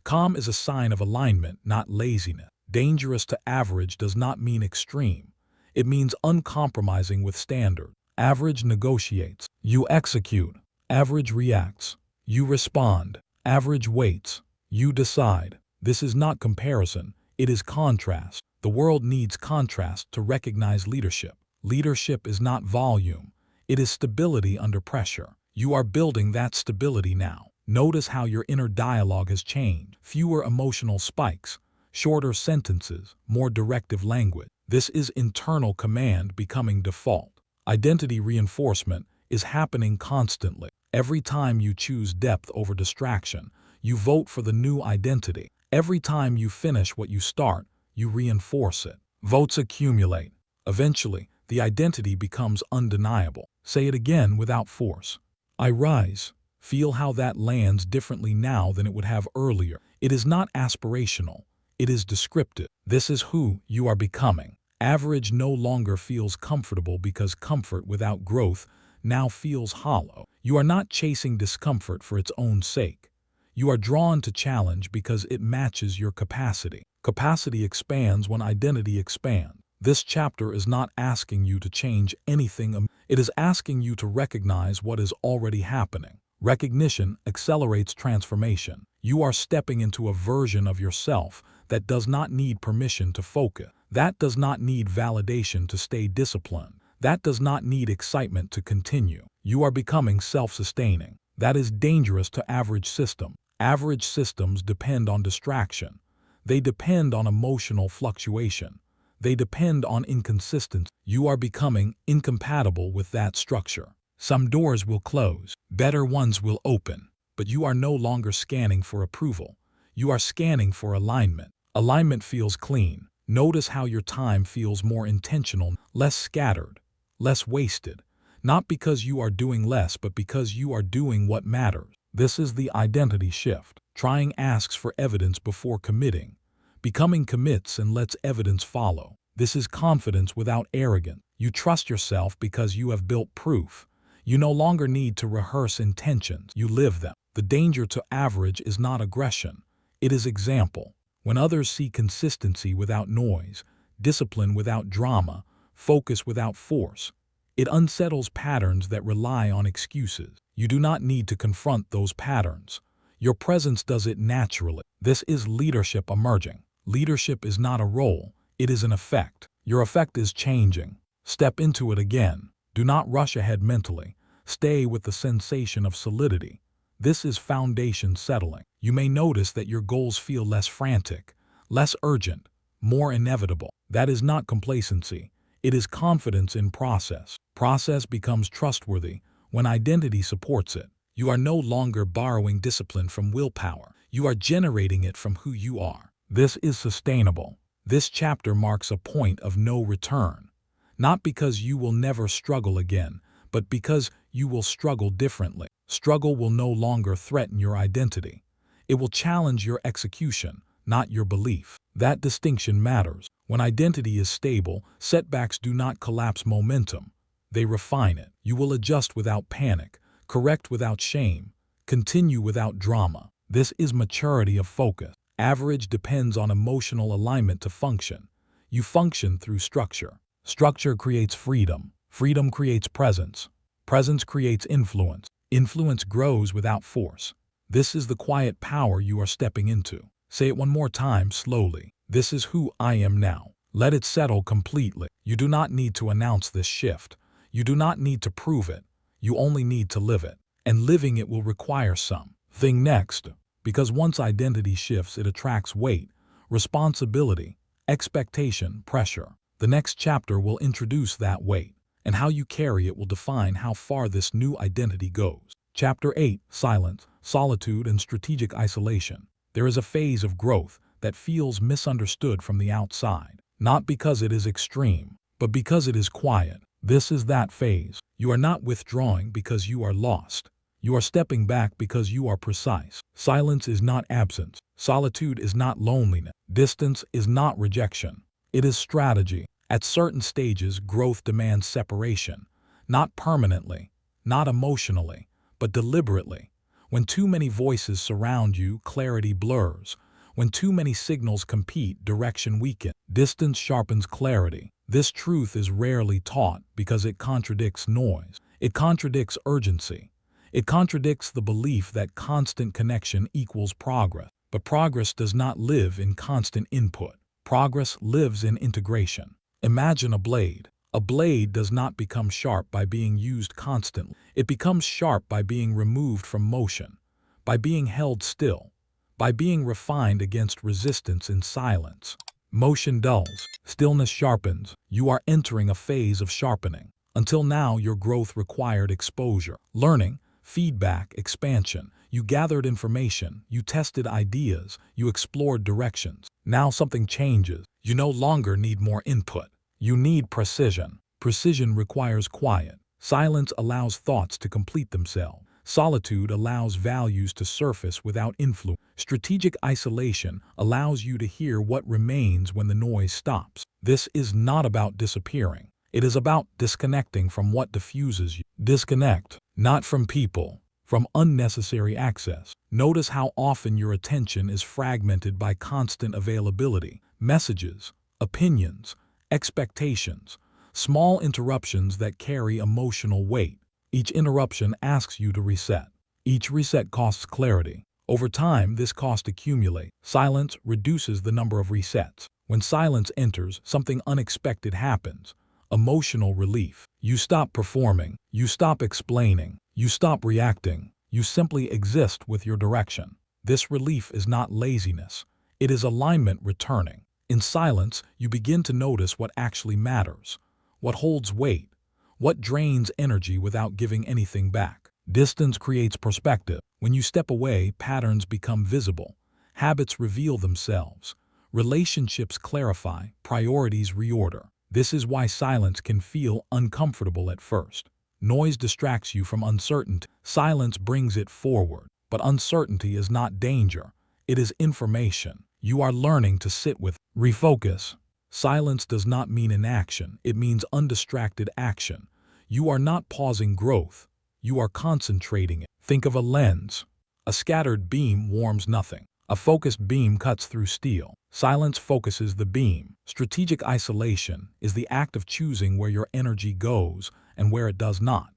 Calm is a sign of alignment, not laziness. Dangerous to average does not mean extreme. It means uncompromising with standard. Average negotiates. You execute. Average reacts. You respond. Average waits. You decide. This is not comparison. It is contrast. The world needs contrast to recognize leadership. Leadership is not volume. It is stability under pressure. You are building that stability now. Notice how your inner dialogue has changed. Fewer emotional spikes, shorter sentences, more directive language. This is internal command becoming default. Identity reinforcement is happening constantly. Every time you choose depth over distraction, you vote for the new identity. Every time you finish what you start, you reinforce it. Votes accumulate. Eventually, the identity becomes undeniable. Say it again without force. I rise. Feel how that lands differently now than it would have earlier. It is not aspirational. It is descriptive. This is who you are becoming. Average no longer feels comfortable because comfort without growth now feels hollow. You are not chasing discomfort for its own sake. You are drawn to challenge because it matches your capacity. Capacity expands when identity expands. This chapter is not asking you to change anything. It is asking you to recognize what is already happening. Recognition accelerates transformation. You are stepping into a version of yourself that does not need permission to focus. That does not need validation to stay disciplined. That does not need excitement to continue. You are becoming self-sustaining. That is dangerous to average systems. Average systems depend on distraction. They depend on emotional fluctuation. They depend on inconsistency. You are becoming incompatible with that structure. Some doors will close, better ones will open, but you are no longer scanning for approval. You are scanning for alignment. Alignment feels clean. Notice how your time feels more intentional, less scattered, less wasted. Not because you are doing less, but because you are doing what matters. This is the identity shift. Trying asks for evidence before committing. Becoming commits and lets evidence follow. This is confidence without arrogance. You trust yourself because you have built proof. You no longer need to rehearse intentions. You live them. The danger to average is not aggression. It is example. When others see consistency without noise, discipline without drama, focus without force, it unsettles patterns that rely on excuses. You do not need to confront those patterns. Your presence does it naturally. This is leadership emerging. Leadership is not a role. It is an effect. Your effect is changing. Step into it again. Do not rush ahead mentally. Stay with the sensation of solidity. This is foundation settling. You may notice that your goals feel less frantic, less urgent, more inevitable. That is not complacency. It is confidence in process. Process becomes trustworthy when identity supports it. You are no longer borrowing discipline from willpower. You are generating it from who you are. This is sustainable. This chapter marks a point of no return. Not because you will never struggle again, but because you will struggle differently. Struggle will no longer threaten your identity. It will challenge your execution, not your belief. That distinction matters. When identity is stable, setbacks do not collapse momentum. They refine it. You will adjust without panic, correct without shame, continue without drama. This is maturity of focus. Average depends on emotional alignment to function. You function through structure. Structure creates freedom. Freedom creates presence. Presence creates influence. Influence grows without force. This is the quiet power you are stepping into. Say it one more time slowly. This is who I am now. Let it settle completely. You do not need to announce this shift. You do not need to prove it. You only need to live it. And living it will require something next. Because once identity shifts, it attracts weight, responsibility, expectation, pressure. The next chapter will introduce that weight, and how you carry it will define how far this new identity goes. Chapter 8: Silence, Solitude, and Strategic Isolation. There is a phase of growth that feels misunderstood from the outside, not because it is extreme, but because it is quiet. This is that phase. You are not withdrawing because you are lost. You are stepping back because you are precise. Silence is not absence. Solitude is not loneliness. Distance is not rejection. It is strategy. At certain stages, growth demands separation. Not permanently, not emotionally, but deliberately. When too many voices surround you, clarity blurs. When too many signals compete, direction weakens. Distance sharpens clarity. This truth is rarely taught because it contradicts noise. It contradicts urgency. It contradicts the belief that constant connection equals progress. But progress does not live in constant input. Progress lives in integration. Imagine a blade. A blade does not become sharp by being used constantly. It becomes sharp by being removed from motion, by being held still, by being refined against resistance in silence. Motion dulls, stillness sharpens. You are entering a phase of sharpening. Until now, your growth required exposure, learning, feedback, expansion. You gathered information, you tested ideas, you explored directions. Now something changes. You no longer need more input. You need precision. Precision requires quiet. Silence allows thoughts to complete themselves. Solitude allows values to surface without influence. Strategic isolation allows you to hear what remains when the noise stops. This is not about disappearing. It is about disconnecting from what diffuses you. Disconnect, not from people, from unnecessary access. Notice how often your attention is fragmented by constant availability, messages, opinions, expectations, small interruptions that carry emotional weight. Each interruption asks you to reset. Each reset costs clarity. Over time, this cost accumulates. Silence reduces the number of resets. When silence enters, something unexpected happens. Emotional relief. You stop performing. You stop explaining. You stop reacting. You simply exist with your direction. This relief is not laziness. It is alignment returning. In silence, you begin to notice what actually matters, what holds weight, what drains energy without giving anything back. Distance creates perspective. When you step away, patterns become visible. Habits reveal themselves. Relationships clarify. Priorities reorder. This is why silence can feel uncomfortable at first. Noise distracts you from uncertainty. Silence brings it forward. But uncertainty is not danger. It is information. You are learning to sit with. Refocus. Silence does not mean inaction. It means undistracted action. You are not pausing growth. You are concentrating it. Think of a lens. A scattered beam warms nothing. A focused beam cuts through steel. Silence focuses the beam. Strategic isolation is the act of choosing where your energy goes and where it does not.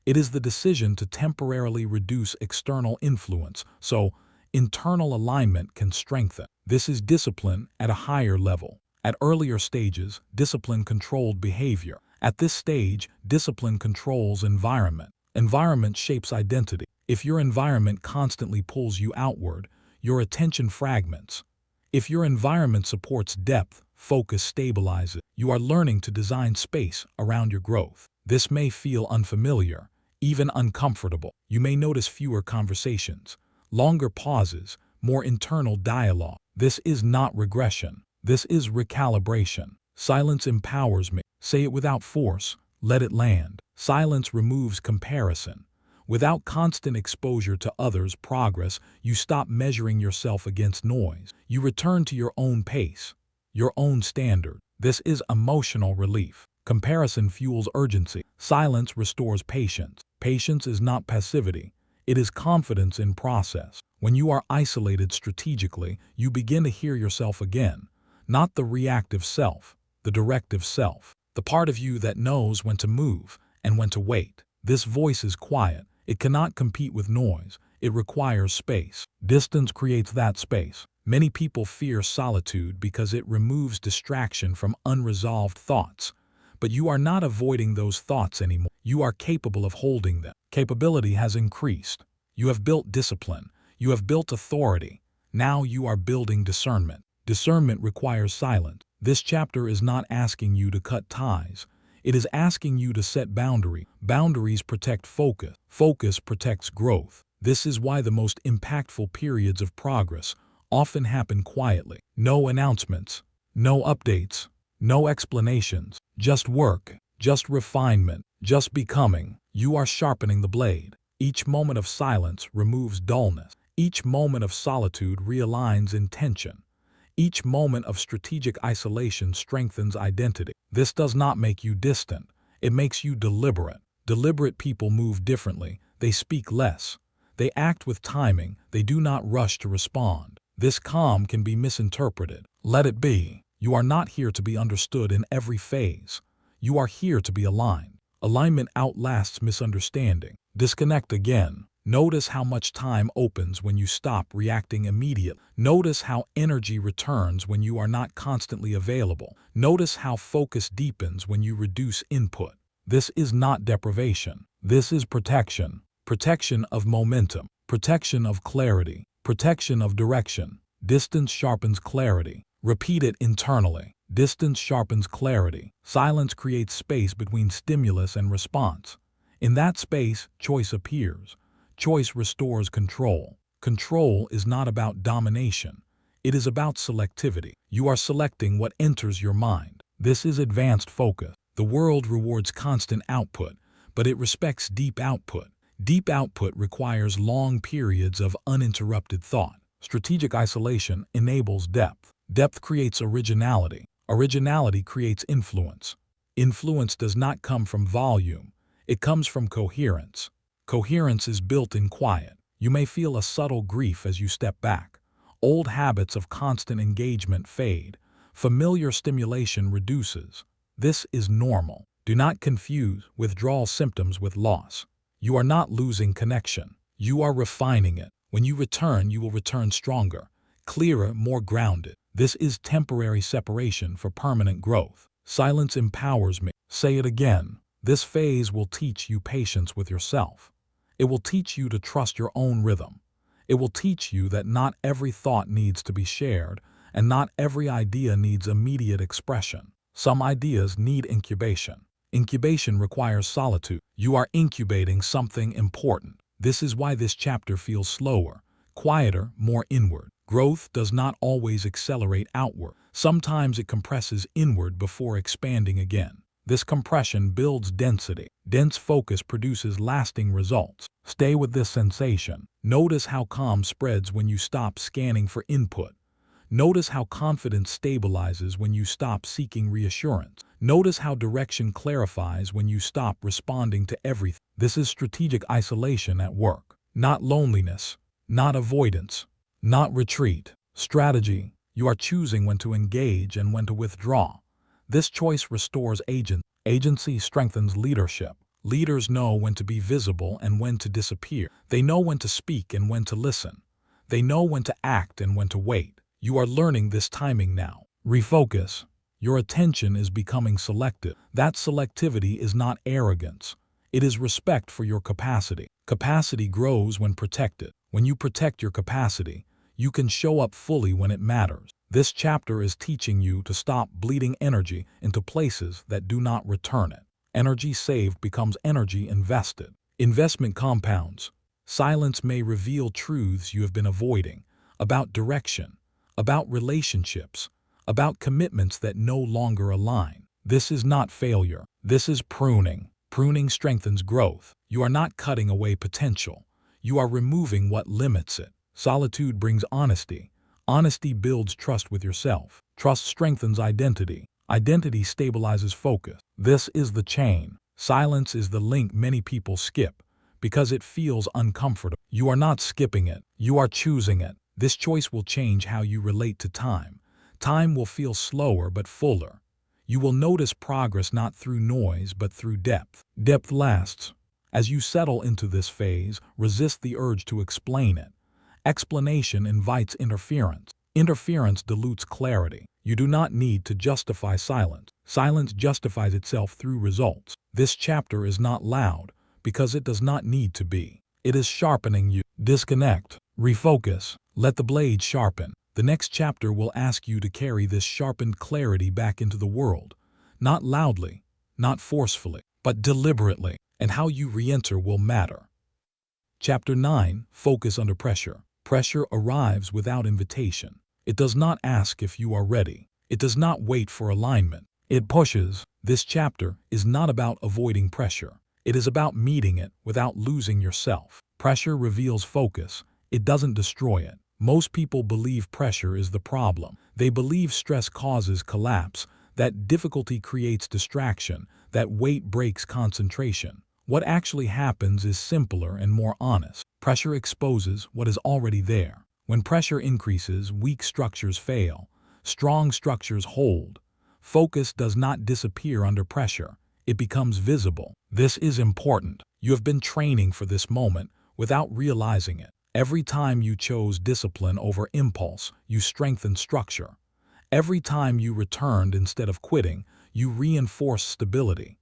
It is the decision to temporarily reduce external influence so internal alignment can strengthen. This is discipline at a higher level. At earlier stages, discipline controlled behavior. At this stage, discipline controls environment. Environment shapes identity. If your environment constantly pulls you outward, your attention fragments. If your environment supports depth, focus stabilizes. You are learning to design space around your growth. This may feel unfamiliar, even uncomfortable. You may notice fewer conversations, longer pauses, more internal dialogue. This is not regression. This is recalibration. Silence empowers me. Say it without force. Let it land. Silence removes comparison. Without constant exposure to others' progress, you stop measuring yourself against noise. You return to your own pace, your own standard. This is emotional relief. Comparison fuels urgency. Silence restores patience. Patience is not passivity. It is confidence in process. When you are isolated strategically, you begin to hear yourself again. Not the reactive self, the directive self. The part of you that knows when to move and when to wait. This voice is quiet. It cannot compete with noise. It requires space. Distance creates that space. Many people fear solitude because it removes distraction from unresolved thoughts. But you are not avoiding those thoughts anymore. You are capable of holding them. Capability has increased. You have built discipline. You have built authority. Now you are building discernment. Discernment requires silence. This chapter is not asking you to cut ties. It is asking you to set boundaries. Boundaries protect focus. Focus protects growth. This is why the most impactful periods of progress often happen quietly. No announcements, no updates, no explanations, just work, just refinement, just becoming. You are sharpening the blade. Each moment of silence removes dullness. Each moment of solitude realigns intention. Each moment of strategic isolation strengthens identity. This does not make you distant. It makes you deliberate. Deliberate people move differently. They speak less. They act with timing. They do not rush to respond. This calm can be misinterpreted. Let it be. You are not here to be understood in every phase. You are here to be aligned. Alignment outlasts misunderstanding. Disconnect again. Notice how much time opens when you stop reacting immediately. Notice how energy returns when you are not constantly available. Notice how focus deepens when you reduce input. This is not deprivation. This is protection. Protection of momentum. Protection of clarity. Protection of direction. Distance sharpens clarity. Repeat it internally. Distance sharpens clarity. Silence creates space between stimulus and response. In that space, choice appears. Choice restores control. Control is not about domination. It is about selectivity. You are selecting what enters your mind. This is advanced focus. The world rewards constant output, but it respects deep output. Deep output requires long periods of uninterrupted thought. Strategic isolation enables depth. Depth creates originality. Originality creates influence. Influence does not come from volume. It comes from coherence. Coherence is built in quiet. You may feel a subtle grief as you step back. Old habits of constant engagement fade. Familiar stimulation reduces. This is normal. Do not confuse withdrawal symptoms with loss. You are not losing connection. You are refining it. When you return, you will return stronger, clearer, more grounded. This is temporary separation for permanent growth. Silence empowers me. Say it again. This phase will teach you patience with yourself. It will teach you to trust your own rhythm. It will teach you that not every thought needs to be shared, and not every idea needs immediate expression. Some ideas need incubation. Incubation requires solitude. You are incubating something important. This is why this chapter feels slower, quieter, more inward. Growth does not always accelerate outward. Sometimes it compresses inward before expanding again. This compression builds density. Dense focus produces lasting results. Stay with this sensation. Notice how calm spreads when you stop scanning for input. Notice how confidence stabilizes when you stop seeking reassurance. Notice how direction clarifies when you stop responding to everything. This is strategic isolation at work. Not loneliness, not avoidance, not retreat. Strategy. You are choosing when to engage and when to withdraw. This choice restores agency. Agency strengthens leadership. Leaders know when to be visible and when to disappear. They know when to speak and when to listen. They know when to act and when to wait. You are learning this timing now. Refocus. Your attention is becoming selective. That selectivity is not arrogance. It is respect for your capacity. Capacity grows when protected. When you protect your capacity, you can show up fully when it matters. This chapter is teaching you to stop bleeding energy into places that do not return it. Energy saved becomes energy invested. Investment compounds. Silence may reveal truths you have been avoiding, about direction, about relationships, about commitments that no longer align. This is not failure. This is pruning. Pruning strengthens growth. You are not cutting away potential. You are removing what limits it. Solitude brings honesty. Honesty builds trust with yourself. Trust strengthens identity. Identity stabilizes focus. This is the chain. Silence is the link many people skip because it feels uncomfortable. You are not skipping it. You are choosing it. This choice will change how you relate to time. Time will feel slower but fuller. You will notice progress not through noise but through depth. Depth lasts. As you settle into this phase, resist the urge to explain it. Explanation invites interference. Interference dilutes clarity. You do not need to justify silence. Silence justifies itself through results. This chapter is not loud because it does not need to be. It is sharpening you. Disconnect. Refocus. Let the blade sharpen. The next chapter will ask you to carry this sharpened clarity back into the world. Not loudly, not forcefully, but deliberately. And how you re-enter will matter. Chapter 9. Focus under pressure. Pressure arrives without invitation. It does not ask if you are ready. It does not wait for alignment. It pushes. This chapter is not about avoiding pressure. It is about meeting it without losing yourself. Pressure reveals focus. It doesn't destroy it. Most people believe pressure is the problem. They believe stress causes collapse, that difficulty creates distraction, that weight breaks concentration. What actually happens is simpler and more honest. Pressure exposes what is already there. When pressure increases, weak structures fail. Strong structures hold. Focus does not disappear under pressure. It becomes visible. This is important. You have been training for this moment without realizing it. Every time you chose discipline over impulse, you strengthened structure. Every time you returned instead of quitting, you reinforced stability.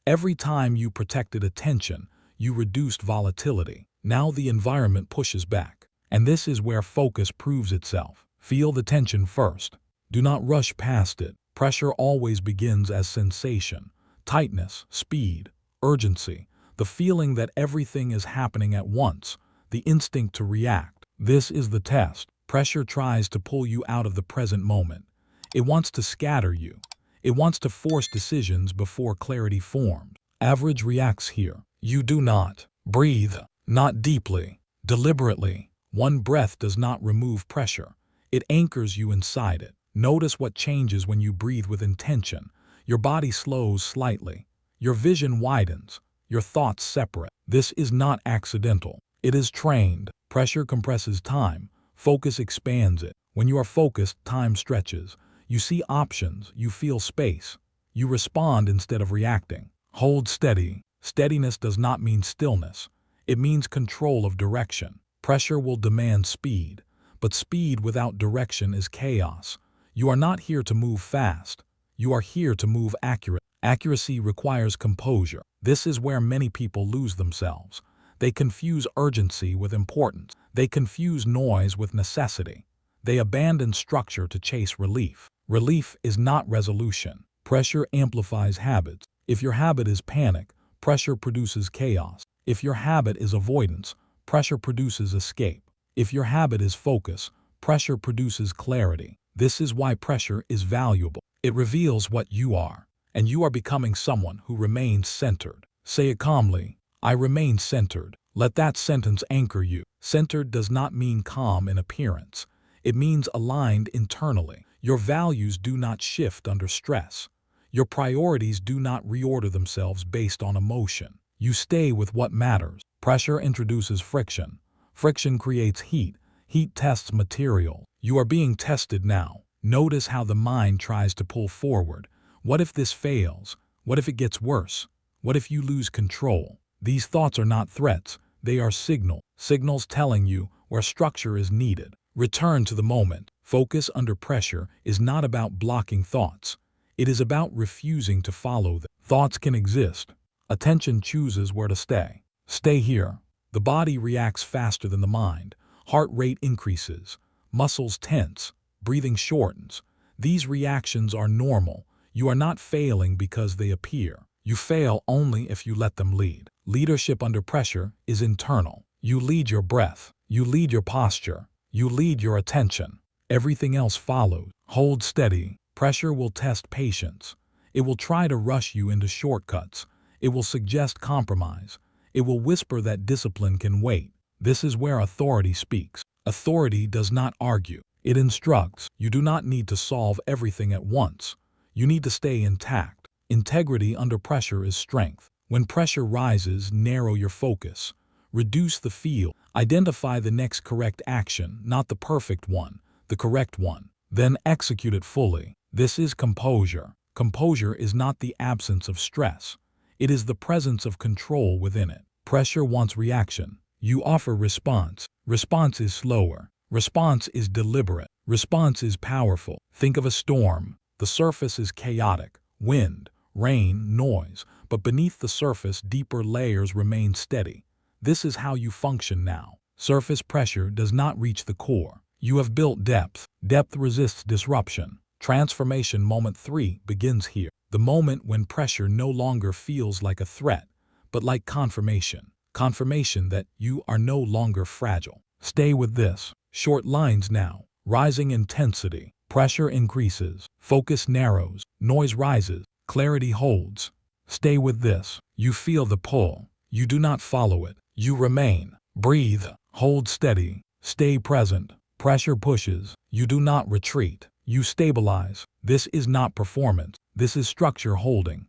Every time you protected attention, you reduced volatility. Now the environment pushes back. And this is where focus proves itself. Feel the tension first. Do not rush past it. Pressure always begins as sensation. Tightness, speed, urgency, the feeling that everything is happening at once, the instinct to react. This is the test. Pressure tries to pull you out of the present moment. It wants to scatter you. It wants to force decisions before clarity forms. Average reacts here. You do not. Breathe. Not deeply. Deliberately. One breath does not remove pressure. It anchors you inside it. Notice what changes when you breathe with intention. Your body slows slightly. Your vision widens. Your thoughts separate. This is not accidental. It is trained. Pressure compresses time. Focus expands it. When you are focused, time stretches. You see options, you feel space. You respond instead of reacting. Hold steady. Steadiness does not mean stillness. It means control of direction. Pressure will demand speed, but speed without direction is chaos. You are not here to move fast. You are here to move accurate. Accuracy requires composure. This is where many people lose themselves. They confuse urgency with importance. They confuse noise with necessity. They abandon structure to chase relief. Relief is not resolution. Pressure amplifies habits. If your habit is panic, pressure produces chaos. If your habit is avoidance, pressure produces escape. If your habit is focus, pressure produces clarity. This is why pressure is valuable. It reveals what you are, and you are becoming someone who remains centered. Say it calmly. I remain centered. Let that sentence anchor you. Centered does not mean calm in appearance. It means aligned internally. Your values do not shift under stress. Your priorities do not reorder themselves based on emotion. You stay with what matters. Pressure introduces friction. Friction creates heat. Heat tests material. You are being tested now. Notice how the mind tries to pull forward. What if this fails? What if it gets worse? What if you lose control? These thoughts are not threats. They are signals telling you where structure is needed. Return to the moment. Focus under pressure is not about blocking thoughts. It is about refusing to follow them. Thoughts can exist. Attention chooses where to stay. Stay here. The body reacts faster than the mind. Heart rate increases. Muscles tense. Breathing shortens. These reactions are normal. You are not failing because they appear. You fail only if you let them lead. Leadership under pressure is internal. You lead your breath. You lead your posture. You lead your attention. Everything else follows. Hold steady. Pressure will test patience. It will try to rush you into shortcuts. It will suggest compromise. It will whisper that discipline can wait. This is where authority speaks. Authority does not argue. It instructs. You do not need to solve everything at once. You need to stay intact. Integrity under pressure is strength. When pressure rises, narrow your focus. Reduce the field. Identify the next correct action, not the perfect one, the correct one. Then execute it fully. This is composure. Composure is not the absence of stress. It is the presence of control within it. Pressure wants reaction. You offer response. Response is slower. Response is deliberate. Response is powerful. Think of a storm. The surface is chaotic. Wind, rain, noise. But beneath the surface, deeper layers remain steady. This is how you function now. Surface pressure does not reach the core. You have built depth. Depth resists disruption. Transformation moment 3 begins here. The moment when pressure no longer feels like a threat, but like confirmation. Confirmation that you are no longer fragile. Stay with this. Short lines now. Rising intensity. Pressure increases. Focus narrows. Noise rises. Clarity holds. Stay with this. You feel the pull. You do not follow it. You remain. Breathe. Hold steady. Stay present. Pressure pushes. You do not retreat. You stabilize. This is not performance. This is structure holding.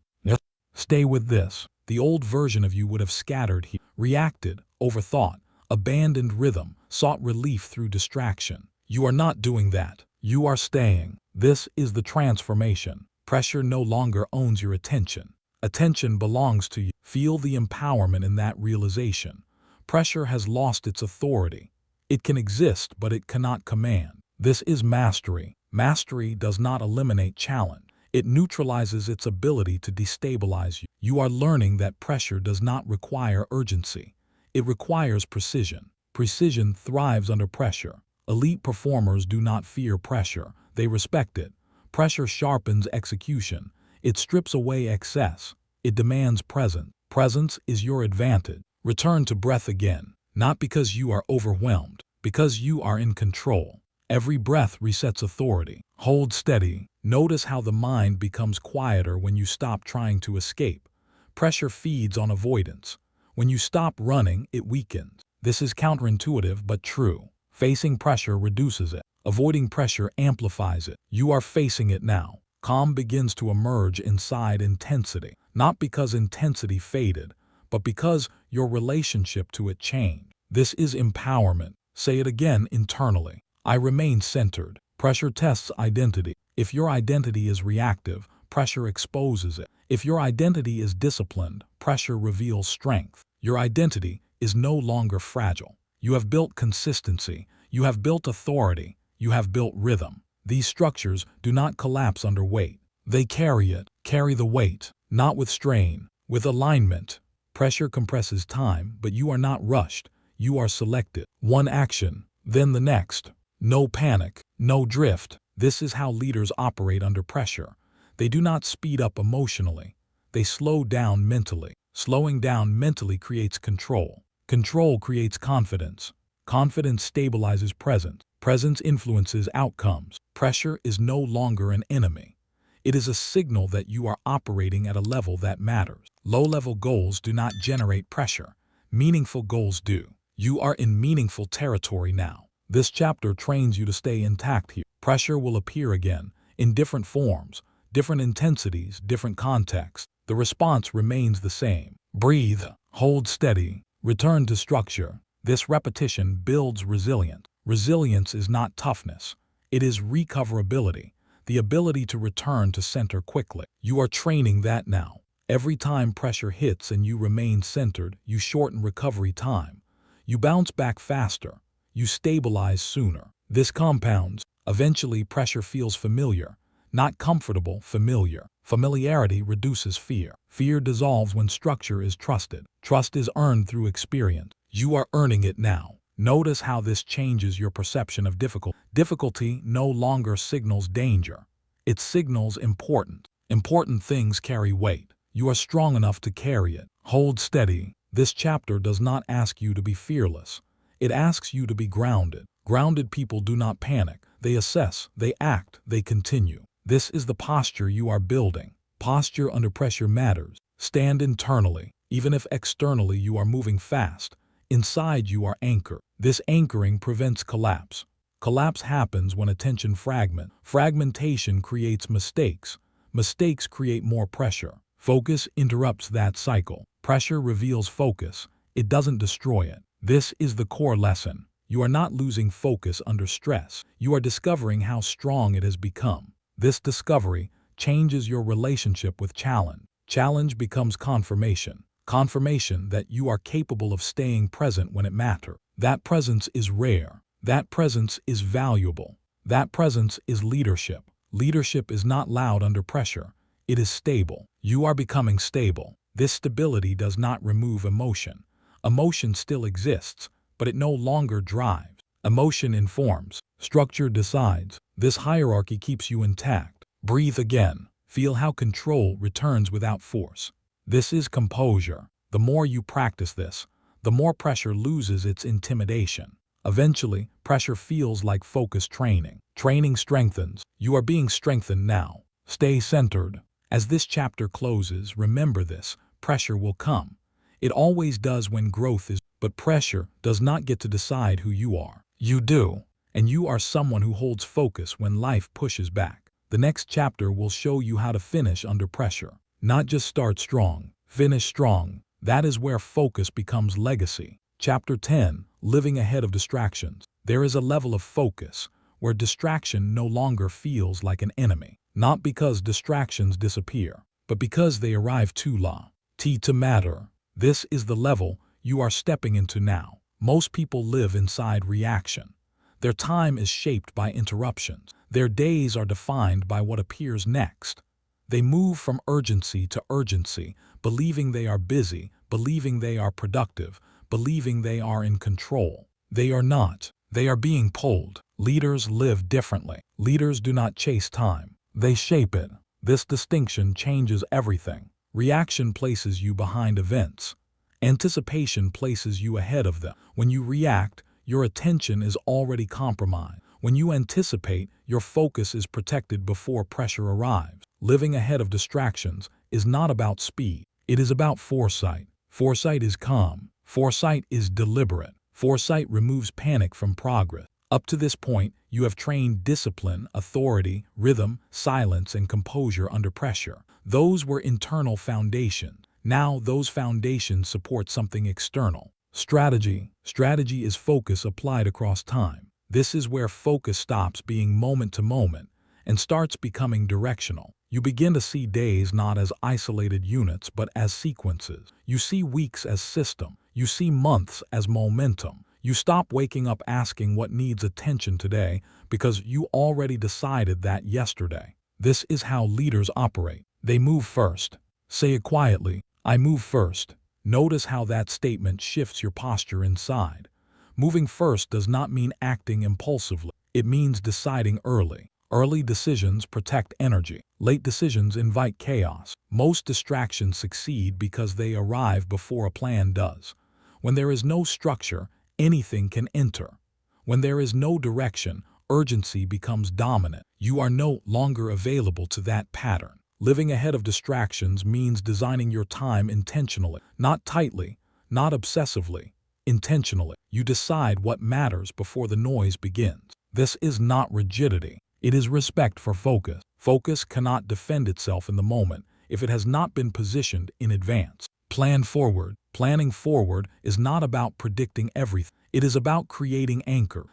Stay with this. The old version of you would have scattered here, reacted, overthought, abandoned rhythm, sought relief through distraction. You are not doing that. You are staying. This is the transformation. Pressure no longer owns your attention. Attention belongs to you. Feel the empowerment in that realization. Pressure has lost its authority. It can exist, but it cannot command. This is mastery. Mastery does not eliminate challenge. It neutralizes its ability to destabilize you. You are learning that pressure does not require urgency. It requires precision. Precision thrives under pressure. Elite performers do not fear pressure. They respect it. Pressure sharpens execution. It strips away excess. It demands presence. Presence is your advantage. Return to breath again, not because you are overwhelmed, because you are in control. Every breath resets authority. Hold steady. Notice how the mind becomes quieter when you stop trying to escape. Pressure feeds on avoidance. When you stop running, it weakens. This is counterintuitive but true. Facing pressure reduces it. Avoiding pressure amplifies it. You are facing it now. Calm begins to emerge inside intensity, not because intensity faded, but because your relationship to it changed. This is empowerment. Say it again internally. I remain centered. Pressure tests identity. If your identity is reactive, pressure exposes it. If your identity is disciplined, pressure reveals strength. Your identity is no longer fragile. You have built consistency. You have built authority. You have built rhythm. These structures do not collapse under weight. They carry it. Carry the weight, not with strain, with alignment. Pressure compresses time, but you are not rushed. You are selected. One action, then the next. No panic, no drift. This is how leaders operate under pressure. They do not speed up emotionally. They slow down mentally. Slowing down mentally creates control. Control creates confidence. Confidence stabilizes presence. Presence influences outcomes. Pressure is no longer an enemy. It is a signal that you are operating at a level that matters. Low-level goals do not generate pressure. Meaningful goals do. You are in meaningful territory now. This chapter trains you to stay intact here. Pressure will appear again, in different forms, different intensities, different contexts. The response remains the same. Breathe, hold steady, return to structure. This repetition builds resilience. Resilience is not toughness. It is recoverability, the ability to return to center quickly. You are training that now. Every time pressure hits and you remain centered, you shorten recovery time. You bounce back faster. You stabilize sooner. This compounds. Eventually, pressure feels familiar, not comfortable, familiar. Familiarity reduces fear. Fear dissolves when structure is trusted. Trust is earned through experience. You are earning it now. Notice how this changes your perception of difficulty. Difficulty no longer signals danger. It signals importance. Important things carry weight. You are strong enough to carry it. Hold steady. This chapter does not ask you to be fearless. It asks you to be grounded. Grounded people do not panic. They assess, they act, they continue. This is the posture you are building. Posture under pressure matters. Stand internally. Even if externally you are moving fast, inside you are anchored. This anchoring prevents collapse. Collapse happens when attention fragments. Fragmentation creates mistakes. Mistakes create more pressure. Focus interrupts that cycle. Pressure reveals focus. It doesn't destroy it. This is the core lesson. You are not losing focus under stress. You are discovering how strong it has become. This discovery changes your relationship with challenge. Challenge becomes confirmation. Confirmation that you are capable of staying present when it matters. That presence is rare. That presence is valuable. That presence is leadership. Leadership is not loud under pressure. It is stable. You are becoming stable. This stability does not remove emotion. Emotion still exists, but it no longer drives. Emotion informs. Structure decides. This hierarchy keeps you intact. Breathe again. Feel how control returns without force. This is composure. The more you practice this, the more pressure loses its intimidation. Eventually, pressure feels like focus training. Training strengthens. You are being strengthened now. Stay centered. As this chapter closes, remember this: pressure will come. It always does when growth is, but pressure does not get to decide who you are. You do, and you are someone who holds focus when life pushes back. The next chapter will show you how to finish under pressure. Not just start strong, finish strong. That is where focus becomes legacy. Chapter 10, Living Ahead of Distractions. There is a level of focus where distraction no longer feels like an enemy. Not because distractions disappear, but because they arrive too late to matter. This is the level you are stepping into now. Most people live inside reaction. Their time is shaped by interruptions. Their days are defined by what appears next. They move from urgency to urgency, believing they are busy, believing they are productive, believing they are in control. They are not. They are being pulled. Leaders live differently. Leaders do not chase time. They shape it. This distinction changes everything. Reaction places you behind events. Anticipation places you ahead of them. When you react, your attention is already compromised. When you anticipate, your focus is protected before pressure arrives. Living ahead of distractions is not about speed. It is about foresight. Foresight is calm. Foresight is deliberate. Foresight removes panic from progress. Up to this point, you have trained discipline, authority, rhythm, silence, and composure under pressure. Those were internal foundations. Now those foundations support something external. Strategy. Strategy is focus applied across time. This is where focus stops being moment to moment and starts becoming directional. You begin to see days not as isolated units but as sequences. You see weeks as system. You see months as momentum. You stop waking up asking what needs attention today because you already decided that yesterday. This is how leaders operate. They move first. Say it quietly: I move first. Notice how that statement shifts your posture inside. Moving first does not mean acting impulsively. It means deciding early. Early decisions protect energy. Late decisions invite chaos. Most distractions succeed because they arrive before a plan does. When there is no structure, anything can enter. When there is no direction, urgency becomes dominant. You are no longer available to that pattern. Living ahead of distractions means designing your time intentionally, not tightly, not obsessively, intentionally. You decide what matters before the noise begins. This is not rigidity. It is respect for focus. Focus cannot defend itself in the moment if it has not been positioned in advance. Plan forward. Planning forward is not about predicting everything. It is about creating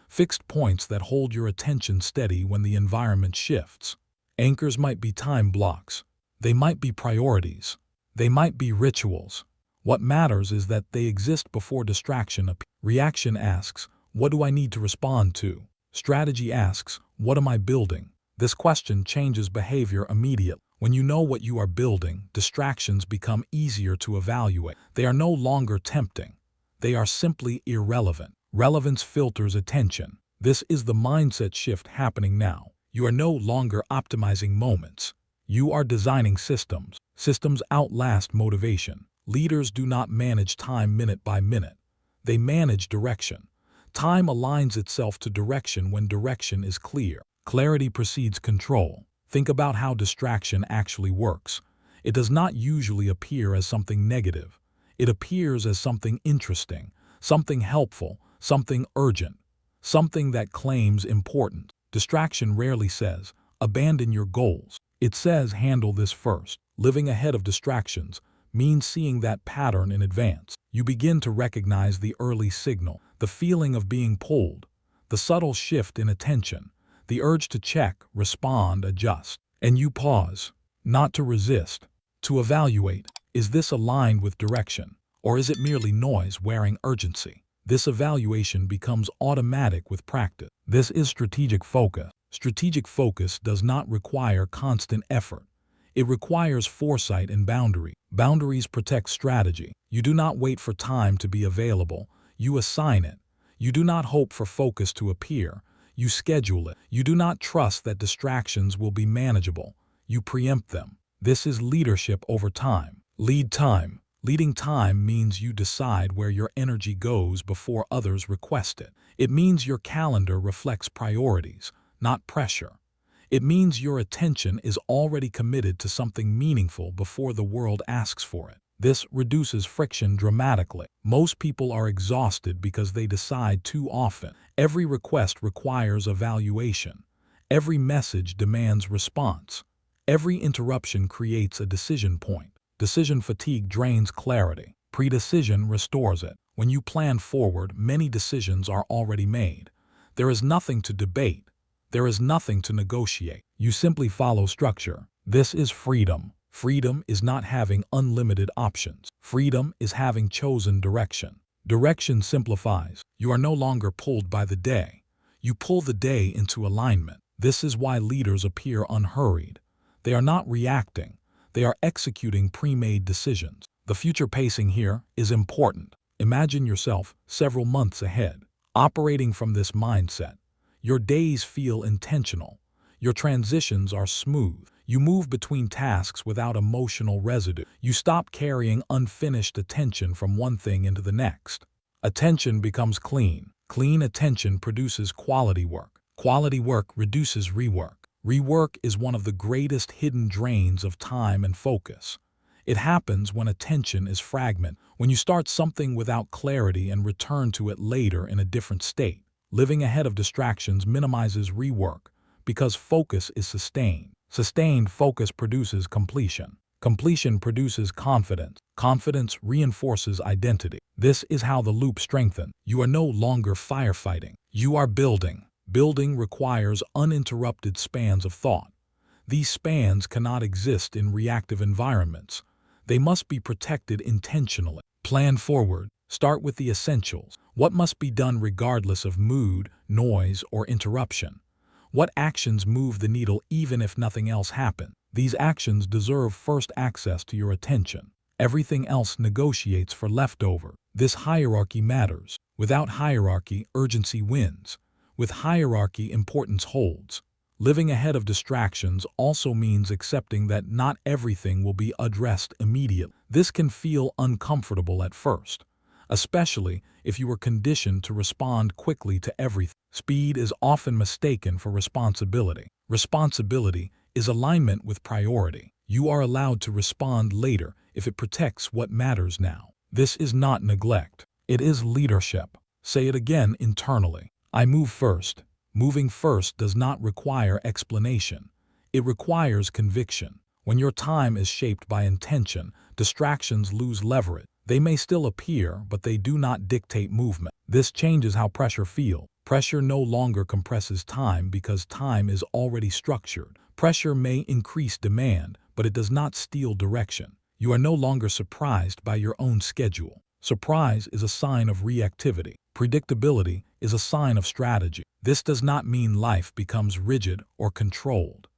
fixed points that hold your attention steady when the environment shifts. Anchors might be time blocks. They might be priorities. They might be rituals. What matters is that they exist before distraction appears. Reaction asks, what do I need to respond to? Strategy asks, what am I building? This question changes behavior immediately. When you know what you are building, distractions become easier to evaluate. They are no longer tempting. They are simply irrelevant. Relevance filters attention. This is the mindset shift happening now. You are no longer optimizing moments. You are designing systems. Systems outlast motivation. Leaders do not manage time minute by minute. They manage direction. Time aligns itself to direction when direction is clear. Clarity precedes control. Think about how distraction actually works. It does not usually appear as something negative. It appears as something interesting, something helpful, something urgent, something that claims importance. Distraction rarely says, abandon your goals. It says, handle this first. Living ahead of distractions means seeing that pattern in advance. You begin to recognize the early signal, the feeling of being pulled, the subtle shift in attention, the urge to check, respond, adjust. And you pause, not to resist, to evaluate. Is this aligned with direction, or is it merely noise wearing urgency? This evaluation becomes automatic with practice. This is strategic focus. Strategic focus does not require constant effort. It requires foresight and boundary. Boundaries protect strategy. You do not wait for time to be available. You assign it. You do not hope for focus to appear. You schedule it. You do not trust that distractions will be manageable. You preempt them. This is leadership over time. Lead time. Leading time means you decide where your energy goes before others request it. It means your calendar reflects priorities, not pressure. It means your attention is already committed to something meaningful before the world asks for it. This reduces friction dramatically. Most people are exhausted because they decide too often. Every request requires evaluation. Every message demands response. Every interruption creates a decision point. Decision fatigue drains clarity. Predecision restores it. When you plan forward, many decisions are already made. There is nothing to debate. There is nothing to negotiate. You simply follow structure. This is freedom. Freedom is not having unlimited options. Freedom is having chosen direction. Direction simplifies. You are no longer pulled by the day. You pull the day into alignment. This is why leaders appear unhurried. They are not reacting. They are executing pre-made decisions. The future pacing here is important. Imagine yourself several months ahead, operating from this mindset. Your days feel intentional. Your transitions are smooth. You move between tasks without emotional residue. You stop carrying unfinished attention from one thing into the next. Attention becomes clean. Clean attention produces quality work. Quality work reduces rework. Rework is one of the greatest hidden drains of time and focus. It happens when attention is fragmented, when you start something without clarity and return to it later in a different state. Living ahead of distractions minimizes rework because focus is sustained. Sustained focus produces completion. Completion produces confidence. Confidence reinforces identity. This is how the loop strengthens. You are no longer firefighting. You are building. Building requires uninterrupted spans of thought. These spans cannot exist in reactive environments. They must be protected intentionally. Plan forward. Start with the essentials. What must be done regardless of mood, noise, or interruption? What actions move the needle even if nothing else happens? These actions deserve first access to your attention. Everything else negotiates for leftover. This hierarchy matters. Without hierarchy, urgency wins. With hierarchy, importance holds. Living ahead of distractions also means accepting that not everything will be addressed immediately. This can feel uncomfortable at first, especially if you were conditioned to respond quickly to everything. Speed is often mistaken for responsibility. Responsibility is alignment with priority. You are allowed to respond later if it protects what matters now. This is not neglect. It is leadership. Say it again internally. I move first. Moving first does not require explanation. It requires conviction. When your time is shaped by intention, distractions lose leverage. They may still appear, but they do not dictate movement. This changes how pressure feels. Pressure no longer compresses time because time is already structured. Pressure may increase demand, but it does not steal direction. You are no longer surprised by your own schedule. Surprise is a sign of reactivity. Predictability is a sign of strategy. This does not mean life becomes rigid or controlled.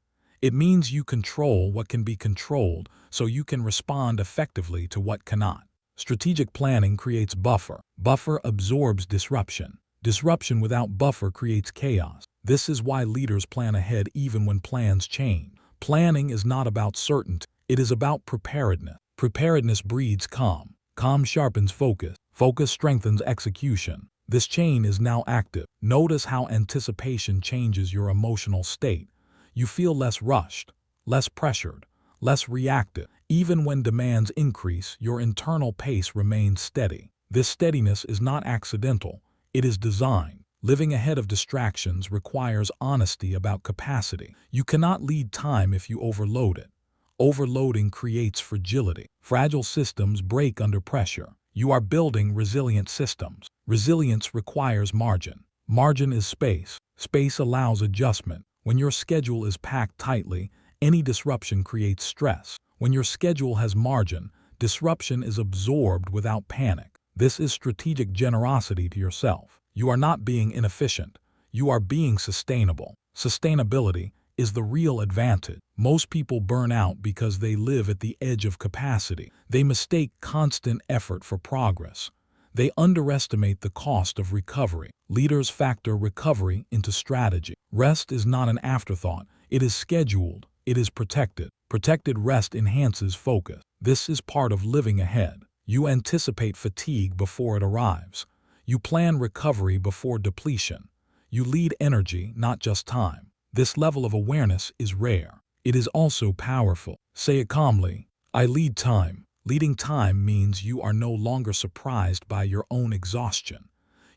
It means you control what can be controlled so you can respond effectively to what cannot. Strategic planning creates buffer. Buffer absorbs disruption. Disruption without buffer creates chaos. This is why leaders plan ahead even when plans change. Planning is not about certainty. It is about preparedness. Preparedness breeds calm. Calm sharpens focus. Focus strengthens execution. This chain is now active. Notice how anticipation changes your emotional state. You feel less rushed, less pressured, less reactive. Even when demands increase, your internal pace remains steady. This steadiness is not accidental, it is designed. Living ahead of distractions requires honesty about capacity. You cannot lead time if you overload it. Overloading creates fragility. Fragile systems break under pressure. You are building resilient systems. Resilience requires margin. Margin is space. Space allows adjustment. When your schedule is packed tightly, any disruption creates stress. When your schedule has margin, disruption is absorbed without panic. This is strategic generosity to yourself. You are not being inefficient. You are being sustainable. Sustainability is the real advantage. Most people burn out because they live at the edge of capacity. They mistake constant effort for progress. They underestimate the cost of recovery. Leaders factor recovery into strategy. Rest is not an afterthought. It is scheduled. It is protected. Protected rest enhances focus. This is part of living ahead. You anticipate fatigue before it arrives. You plan recovery before depletion. You lead energy, not just time. This level of awareness is rare. It is also powerful. Say it calmly. I lead time. Leading time means you are no longer surprised by your own exhaustion.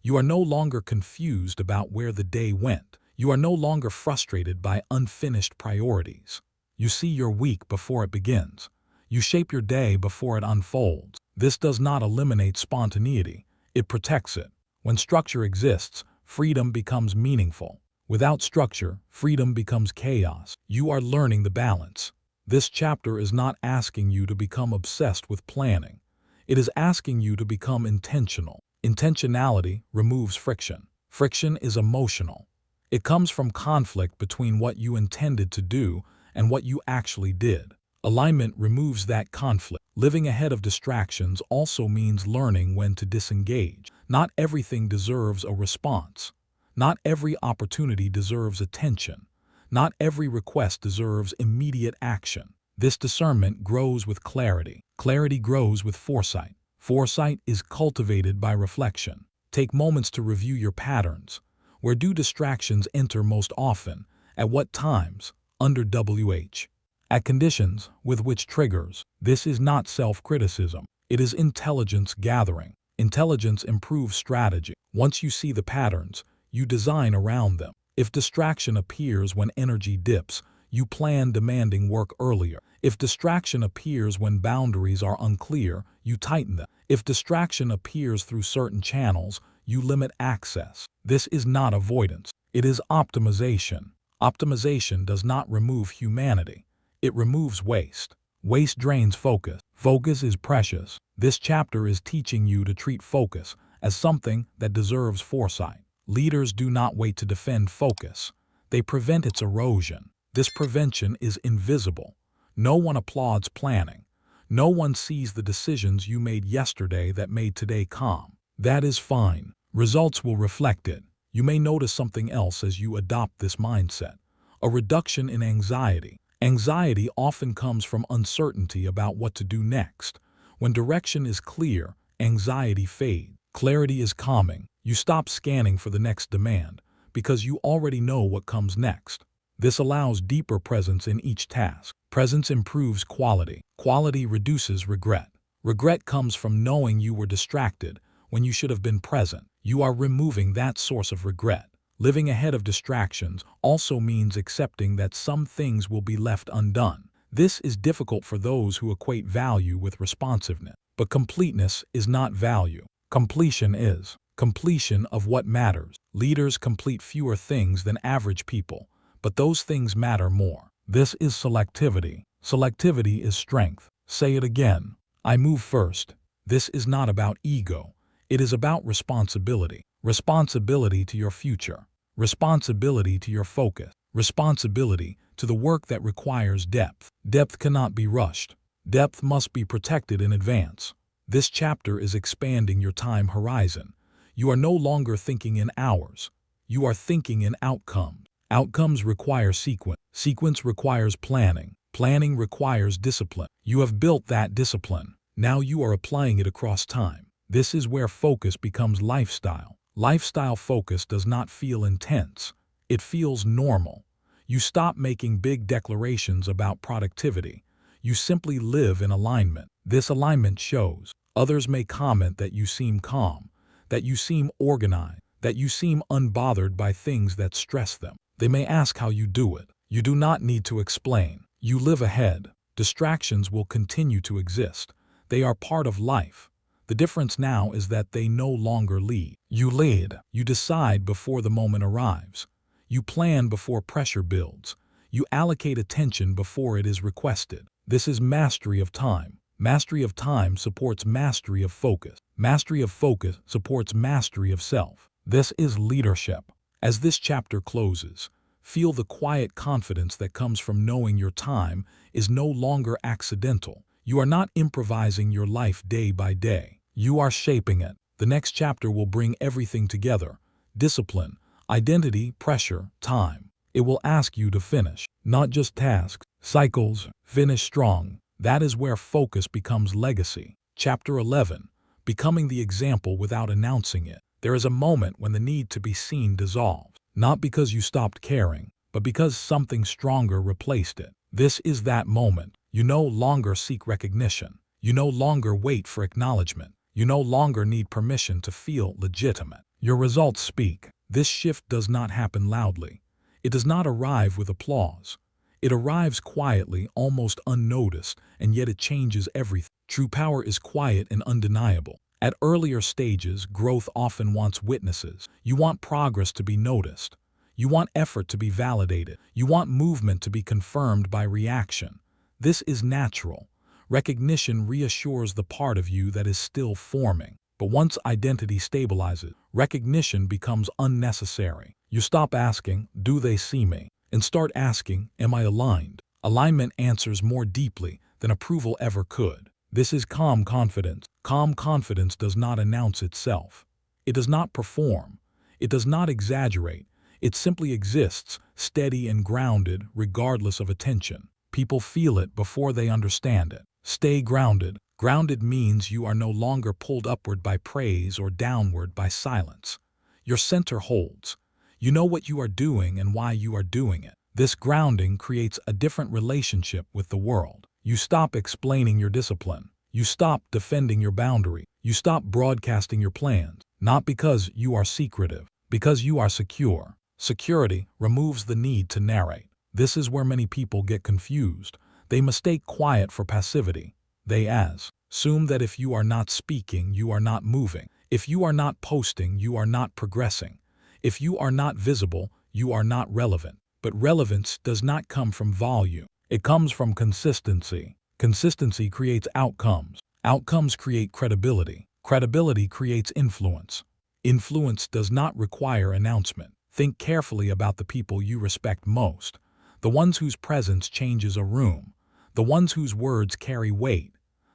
You are no longer confused about where the day went. You are no longer frustrated by unfinished priorities. You see your week before it begins. You shape your day before it unfolds. This does not eliminate spontaneity. It protects it. When structure exists, freedom becomes meaningful. Without structure, freedom becomes chaos. You are learning the balance. This chapter is not asking you to become obsessed with planning. It is asking you to become intentional. Intentionality removes friction. Friction is emotional. It comes from conflict between what you intended to do and what you actually did. Alignment removes that conflict. Living ahead of distractions also means learning when to disengage. Not everything deserves a response. Not every opportunity deserves attention. Not every request deserves immediate action. This discernment grows with clarity. Clarity grows with foresight. Foresight is cultivated by reflection. Take moments to review your patterns. Where do distractions enter most often? At what times? Under WH. At conditions, with which triggers. This is not self-criticism. It is intelligence gathering. Intelligence improves strategy. Once you see the patterns, you design around them. If distraction appears when energy dips, you plan demanding work earlier. If distraction appears when boundaries are unclear, you tighten them. If distraction appears through certain channels, you limit access. This is not avoidance. It is optimization. Optimization does not remove humanity. It removes waste. Waste drains focus. Focus is precious. This chapter is teaching you to treat focus as something that deserves foresight. Leaders do not wait to defend focus. They prevent its erosion. This prevention is invisible. No one applauds planning. No one sees the decisions you made yesterday that made today calm. That is fine. Results will reflect it. You may notice something else as you adopt this mindset. A reduction in anxiety. Anxiety often comes from uncertainty about what to do next. When direction is clear, anxiety fades. Clarity is calming. You stop scanning for the next demand because you already know what comes next. This allows deeper presence in each task. Presence improves quality. Quality reduces regret. Regret comes from knowing you were distracted when you should have been present. You are removing that source of regret. Living ahead of distractions also means accepting that some things will be left undone. This is difficult for those who equate value with responsiveness. But completeness is not value. Completion is. Completion of what matters. Leaders complete fewer things than average people, but those things matter more. This is selectivity. Selectivity is strength. Say it again. I move first. This is not about ego. It is about responsibility. Responsibility to your future. Responsibility to your focus. Responsibility to the work that requires depth. Depth cannot be rushed. Depth must be protected in advance. This chapter is expanding your time horizon. You are no longer thinking in hours. You are thinking in outcomes. Outcomes require sequence. Sequence requires planning. Planning requires discipline. You have built that discipline. Now you are applying it across time. This is where focus becomes lifestyle. Lifestyle focus does not feel intense. It feels normal. You stop making big declarations about productivity. You simply live in alignment. This alignment shows. Others may comment that you seem calm, that you seem organized, that you seem unbothered by things that stress them. They may ask how you do it. You do not need to explain. You live ahead. Distractions will continue to exist. They are part of life. The difference now is that they no longer lead. You lead. You decide before the moment arrives. You plan before pressure builds. You allocate attention before it is requested. This is mastery of time. Mastery of time supports mastery of focus. Mastery of focus supports mastery of self. This is leadership. As this chapter closes, feel the quiet confidence that comes from knowing your time is no longer accidental. You are not improvising your life day by day. You are shaping it. The next chapter will bring everything together: discipline, identity, pressure, time. It will ask you to finish, not just tasks, cycles. Finish strong. That is where focus becomes legacy. Chapter 11. Becoming the example without announcing it. There is a moment when the need to be seen dissolves, not because you stopped caring, but because something stronger replaced it. This is that moment. You no longer seek recognition. You no longer wait for acknowledgement. You no longer need permission to feel legitimate. Your results speak. This shift does not happen loudly. It does not arrive with applause. It arrives quietly, almost unnoticed, and yet it changes everything. True power is quiet and undeniable. At earlier stages, growth often wants witnesses. You want progress to be noticed. You want effort to be validated. You want movement to be confirmed by reaction. This is natural. Recognition reassures the part of you that is still forming. But once identity stabilizes, recognition becomes unnecessary. You stop asking, "Do they see me?" and start asking, "Am I aligned?" Alignment answers more deeply than approval ever could. This is calm confidence. Calm confidence does not announce itself. It does not perform. It does not exaggerate. It simply exists, steady and grounded, regardless of attention. People feel it before they understand it. Stay grounded. Grounded means you are no longer pulled upward by praise or downward by silence. Your center holds. You know what you are doing and why you are doing it. This grounding creates a different relationship with the world. You stop explaining your discipline. You stop defending your boundary. You stop broadcasting your plans, not because you are secretive, because you are secure. Security removes the need to narrate. This is where many people get confused. They mistake quiet for passivity. They assume that if you are not speaking, you are not moving. If you are not posting, you are not progressing. If you are not visible, you are not relevant. But relevance does not come from volume. It comes from consistency. Consistency creates outcomes. Outcomes create credibility. Credibility creates influence. Influence does not require announcement. Think carefully about the people you respect most. The ones whose presence changes a room. The ones whose words carry weight.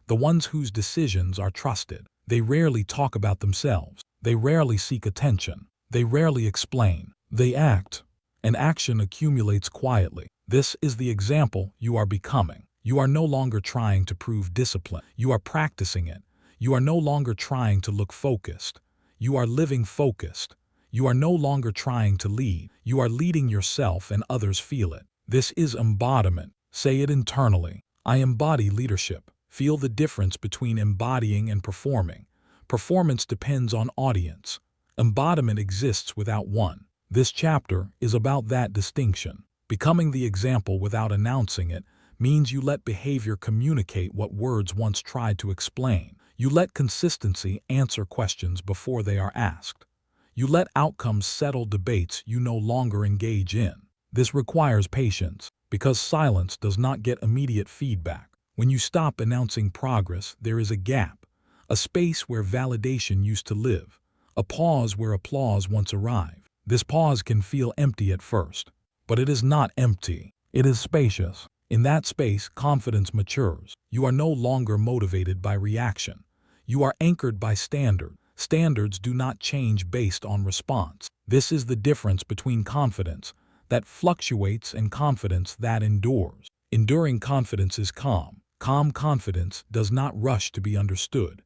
The ones whose decisions are trusted. They rarely talk about themselves. They rarely seek attention. They rarely explain. They act. And action accumulates quietly. This is the example you are becoming. You are no longer trying to prove discipline. You are practicing it. You are no longer trying to look focused. You are living focused. You are no longer trying to lead. You are leading yourself and others feel it. This is embodiment. Say it internally. I embody leadership. Feel the difference between embodying and performing. Performance depends on audience. Embodiment exists without one. This chapter is about that distinction. Becoming the example without announcing it means you let behavior communicate what words once tried to explain. You let consistency answer questions before they are asked. You let outcomes settle debates you no longer engage in. This requires patience, because silence does not get immediate feedback. When you stop announcing progress, there is a gap, a space where validation used to live, a pause where applause once arrived. This pause can feel empty at first, but it is not empty. It is spacious. In that space, confidence matures. You are no longer motivated by reaction. You are anchored by standard. Standards do not change based on response. This is the difference between confidence that fluctuates and confidence that endures. Enduring confidence is calm. Calm confidence does not rush to be understood.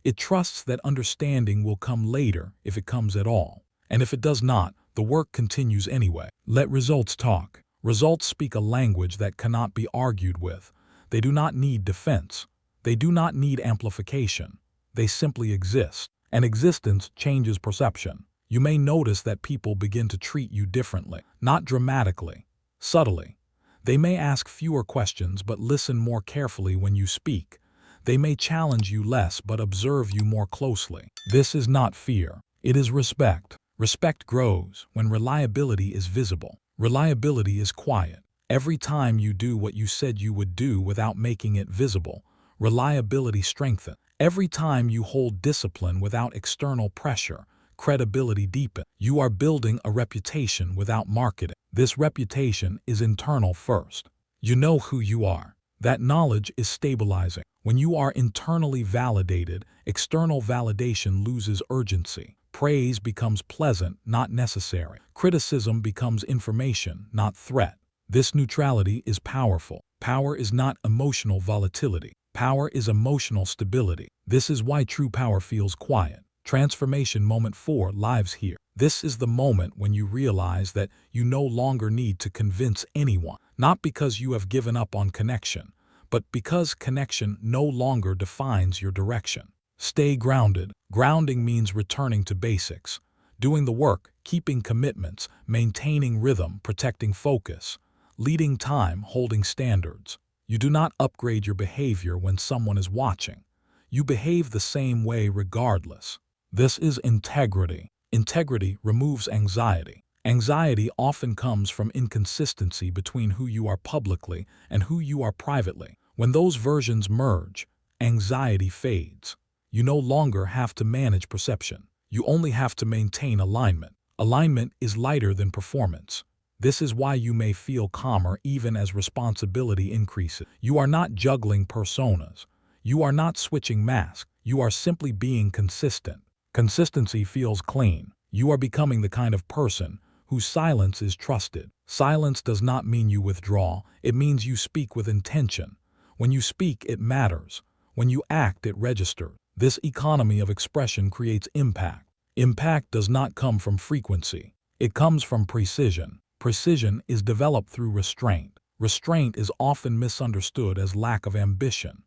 It trusts that understanding will come later if it comes at all. And if it does not, the work continues anyway. Let results talk. Results speak a language that cannot be argued with. They do not need defense. They do not need amplification. They simply exist. And existence changes perception. You may notice that people begin to treat you differently, not dramatically, subtly. They may ask fewer questions but listen more carefully when you speak. They may challenge you less but observe you more closely. This is not fear. It is respect. Respect grows when reliability is visible. Reliability is quiet. Every time you do what you said you would do without making it visible, reliability strengthens. Every time you hold discipline without external pressure, credibility deepens. You are building a reputation without marketing. This reputation is internal first. You know who you are. That knowledge is stabilizing. When you are internally validated, external validation loses urgency. Praise becomes pleasant, not necessary. Criticism becomes information, not threat. This neutrality is powerful. Power is not emotional volatility. Power is emotional stability. This is why true power feels quiet. Transformation moment 4 lives here. This is the moment when you realize that you no longer need to convince anyone, not because you have given up on connection, but because connection no longer defines your direction. Stay grounded. Grounding means returning to basics, doing the work, keeping commitments, maintaining rhythm, protecting focus, leading time, holding standards. You do not upgrade your behavior when someone is watching. You behave the same way regardless. This is integrity. Integrity removes anxiety. Anxiety often comes from inconsistency between who you are publicly and who you are privately. When those versions merge, anxiety fades. You no longer have to manage perception. You only have to maintain alignment. Alignment is lighter than performance. This is why you may feel calmer even as responsibility increases. You are not juggling personas. You are not switching masks. You are simply being consistent. Consistency feels clean. You are becoming the kind of person whose silence is trusted. Silence does not mean you withdraw. It means you speak with intention. When you speak, it matters. When you act, it registers. This economy of expression creates impact. Impact does not come from frequency. It comes from precision. Precision is developed through restraint. Restraint is often misunderstood as lack of ambition.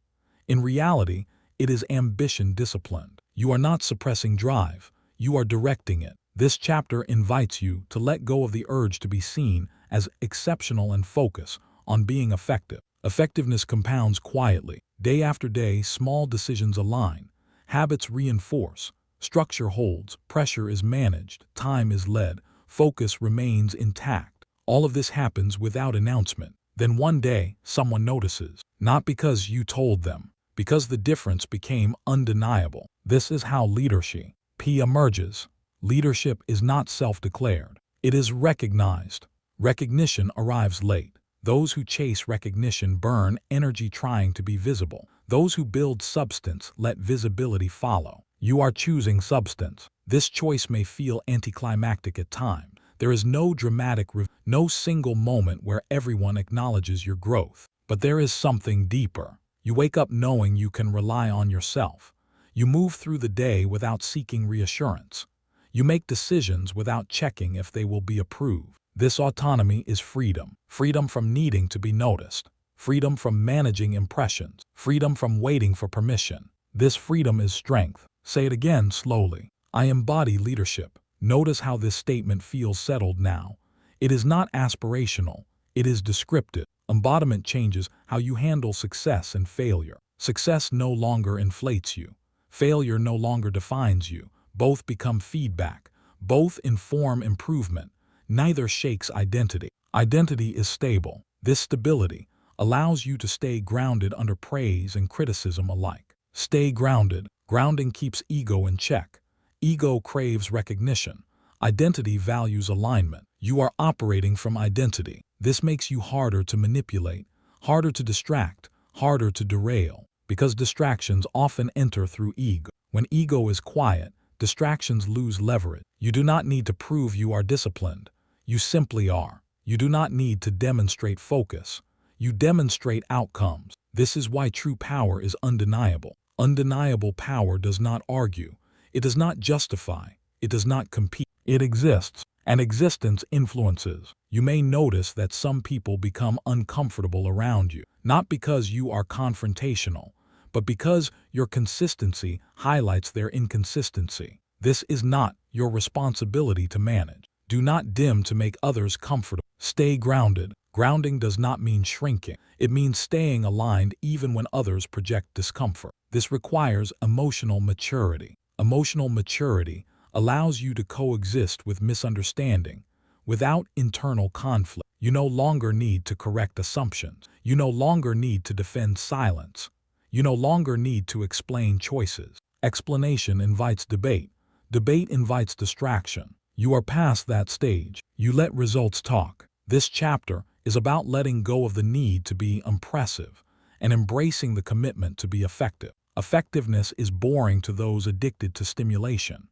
In reality, it is ambition disciplined. You are not suppressing drive. You are directing it. This chapter invites you to let go of the urge to be seen as exceptional and focus on being effective. Effectiveness compounds quietly. Day after day, small decisions align. Habits reinforce. Structure holds. Pressure is managed. Time is led. Focus remains intact. All of this happens without announcement. Then one day, someone notices. Not because you told them, because the difference became undeniable. This is how leadership emerges. Leadership is not self-declared. It is recognized. Recognition arrives late. Those who chase recognition burn energy trying to be visible. Those who build substance let visibility follow. You are choosing substance. This choice may feel anticlimactic at times. There is no dramatic no single moment where everyone acknowledges your growth. But there is something deeper. You wake up knowing you can rely on yourself. You move through the day without seeking reassurance. You make decisions without checking if they will be approved. This autonomy is freedom. Freedom from needing to be noticed. Freedom from managing impressions. Freedom from waiting for permission. This freedom is strength. Say it again slowly. I embody leadership. Notice how this statement feels settled now. It is not aspirational. It is descriptive. Embodiment changes how you handle success and failure. Success no longer inflates you. Failure no longer defines you. Both become feedback. Both inform improvement. Neither shakes identity. Identity is stable. This stability allows you to stay grounded under praise and criticism alike. Stay grounded. Grounding keeps ego in check. Ego craves recognition. Identity values alignment. You are operating from identity. This makes you harder to manipulate, harder to distract, harder to derail, because distractions often enter through ego. When ego is quiet, distractions lose leverage. You do not need to prove you are disciplined. You simply are. You do not need to demonstrate focus. You demonstrate outcomes. This is why true power is undeniable. Undeniable power does not argue. It does not justify. It does not compete. It exists, and existence influences. You may notice that some people become uncomfortable around you, not because you are confrontational, but because your consistency highlights their inconsistency. This is not your responsibility to manage. Do not dim to make others comfortable. Stay grounded. Grounding does not mean shrinking. It means staying aligned even when others project discomfort. This requires emotional maturity. Emotional maturity allows you to coexist with misunderstanding without internal conflict. You no longer need to correct assumptions. You no longer need to defend silence. You no longer need to explain choices. Explanation invites debate. Debate invites distraction. You are past that stage. You let results talk. This chapter is about letting go of the need to be impressive and embracing the commitment to be effective. Effectiveness is boring to those addicted to stimulation,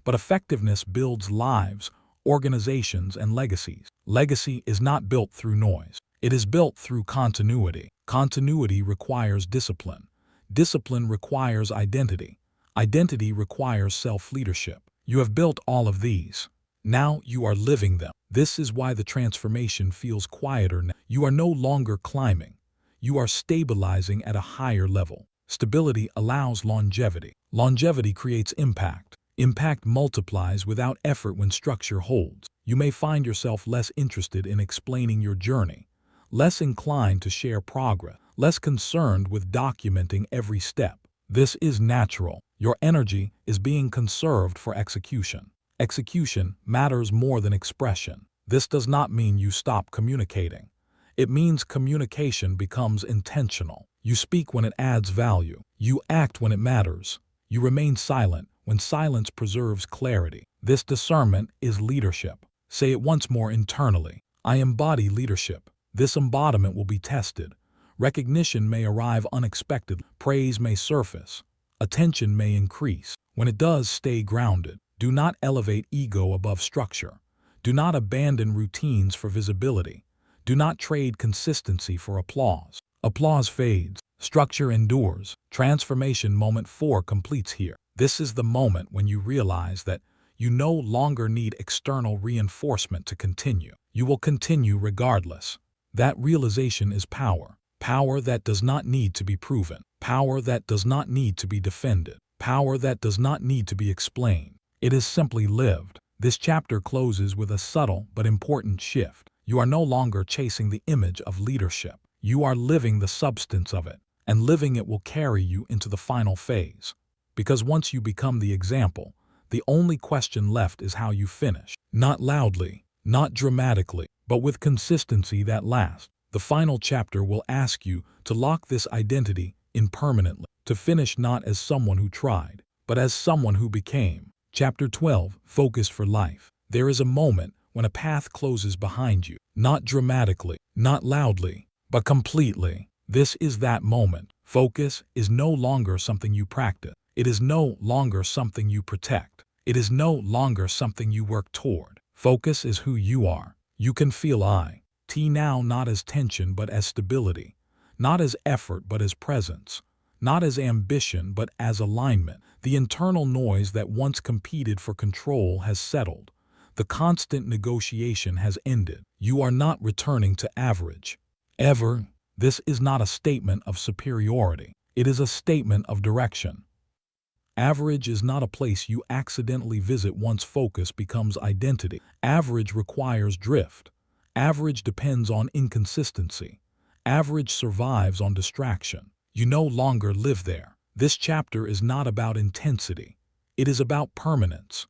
but effectiveness builds lives, organizations, and legacies. Legacy is not built through noise. It is built through continuity. Continuity requires discipline. Discipline requires identity. Identity requires self-leadership. You have built all of these. Now you are living them. This is why the transformation feels quieter now. You are no longer climbing. You are stabilizing at a higher level. Stability allows longevity. Longevity creates impact. Impact multiplies without effort when structure holds. You may find yourself less interested in explaining your journey, less inclined to share progress, less concerned with documenting every step. This is natural. Your energy is being conserved for execution. Execution matters more than expression. This does not mean you stop communicating. It means communication becomes intentional. You speak when it adds value. You act when it matters. You remain silent when silence preserves clarity. This discernment is leadership. Say it once more internally. I embody leadership. This embodiment will be tested. Recognition may arrive unexpectedly. Praise may surface. Attention may increase. When it does, stay grounded. Do not elevate ego above structure. Do not abandon routines for visibility. Do not trade consistency for applause. Applause fades. Structure endures. Transformation moment 4 completes here. This is the moment when you realize that you no longer need external reinforcement to continue. You will continue regardless. That realization is power. Power that does not need to be proven. Power that does not need to be defended. Power that does not need to be explained. It is simply lived. This chapter closes with a subtle but important shift. You are no longer chasing the image of leadership. You are living the substance of it, and living it will carry you into the final phase. Because once you become the example, the only question left is how you finish. Not loudly, not dramatically, but with consistency that lasts. The final chapter will ask you to lock this identity in permanently, to finish not as someone who tried, but as someone who became. Chapter 12, Focus for Life. There is a moment when a path closes behind you, not dramatically, not loudly, but completely. This is that moment. Focus is no longer something you practice. It is no longer something you protect. It is no longer something you work toward. Focus is who you are. You can feel it now not as tension but as stability, not as effort but as presence, not as ambition but as alignment. The internal noise that once competed for control has settled. The constant negotiation has ended. You are not returning to average. Ever. This is not a statement of superiority. It is a statement of direction. Average is not a place you accidentally visit once focus becomes identity. Average requires drift. Average depends on inconsistency. Average survives on distraction. You no longer live there. This chapter is not about intensity. It is about permanence.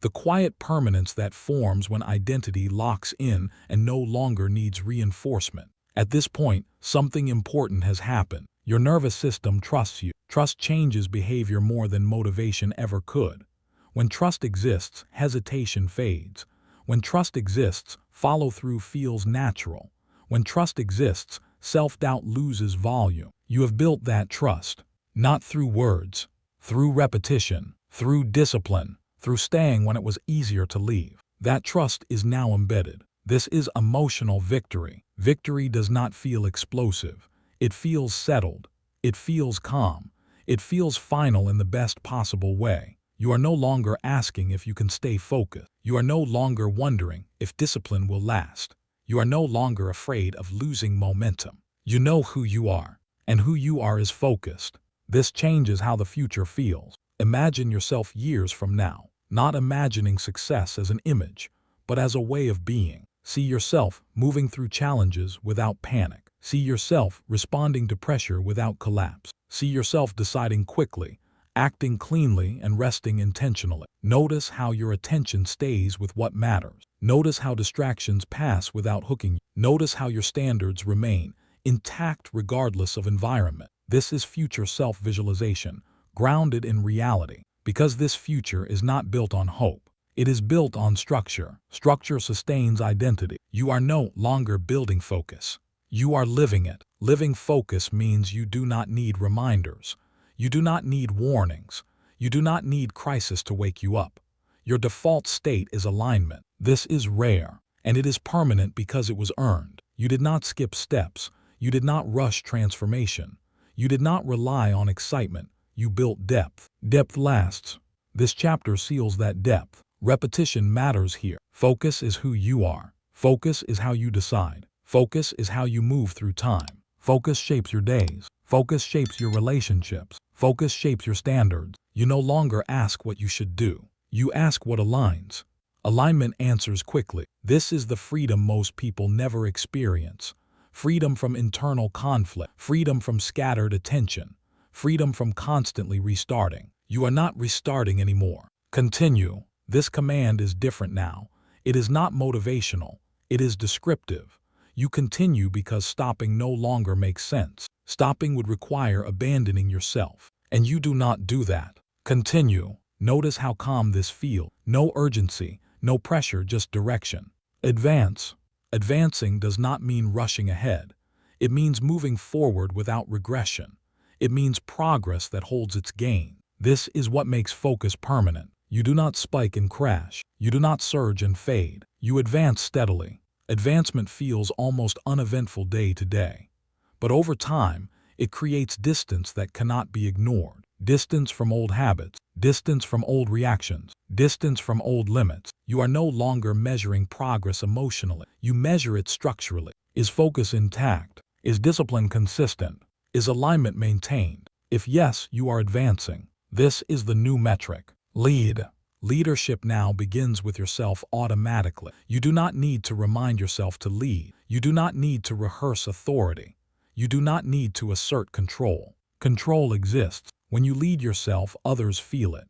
The quiet permanence that forms when identity locks in and no longer needs reinforcement. At this point, something important has happened. Your nervous system trusts you. Trust changes behavior more than motivation ever could. When trust exists, hesitation fades. When trust exists, follow-through feels natural. When trust exists, self-doubt loses volume. You have built that trust, not through words, through repetition, through discipline, through staying when it was easier to leave. That trust is now embedded. This is emotional victory. Victory does not feel explosive. It feels settled. It feels calm. It feels final in the best possible way. You are no longer asking if you can stay focused. You are no longer wondering if discipline will last. You are no longer afraid of losing momentum. You know who you are, and who you are is focused. This changes how the future feels. Imagine yourself years from now, not imagining success as an image, but as a way of being. See yourself moving through challenges without panic. See yourself responding to pressure without collapse. See yourself deciding quickly, acting cleanly, and resting intentionally. Notice how your attention stays with what matters. Notice how distractions pass without hooking you. Notice how your standards remain intact regardless of environment. This is future self-visualization, grounded in reality, because this future is not built on hope. It is built on structure. Structure sustains identity. You are no longer building focus. You are living it. Living focus means you do not need reminders. You do not need warnings. You do not need crisis to wake you up. Your default state is alignment. This is rare, and it is permanent because it was earned. You did not skip steps. You did not rush transformation. You did not rely on excitement. You built depth. Depth lasts. This chapter seals that depth. Repetition matters here. Focus is who you are. Focus is how you decide. Focus is how you move through time. Focus shapes your days. Focus shapes your relationships. Focus shapes your standards. You no longer ask what you should do. You ask what aligns. Alignment answers quickly. This is the freedom most people never experience. Freedom from internal conflict. Freedom from scattered attention. Freedom from constantly restarting. You are not restarting anymore. Continue. This command is different now. It is not motivational. It is descriptive. You continue because stopping no longer makes sense. Stopping would require abandoning yourself, and you do not do that. Continue. Notice how calm this feels. No urgency, no pressure, just direction. Advance. Advancing does not mean rushing ahead. It means moving forward without regression. It means progress that holds its gain. This is what makes focus permanent. You do not spike and crash. You do not surge and fade. You advance steadily. Advancement feels almost uneventful day to day. But over time, it creates distance that cannot be ignored. Distance from old habits. Distance from old reactions. Distance from old limits. You are no longer measuring progress emotionally. You measure it structurally. Is focus intact? Is discipline consistent? Is alignment maintained? If yes, you are advancing. This is the new metric. Lead. Leadership now begins with yourself automatically. You do not need to remind yourself to lead. You do not need to rehearse authority. You do not need to assert control. Control exists. When you lead yourself, others feel it.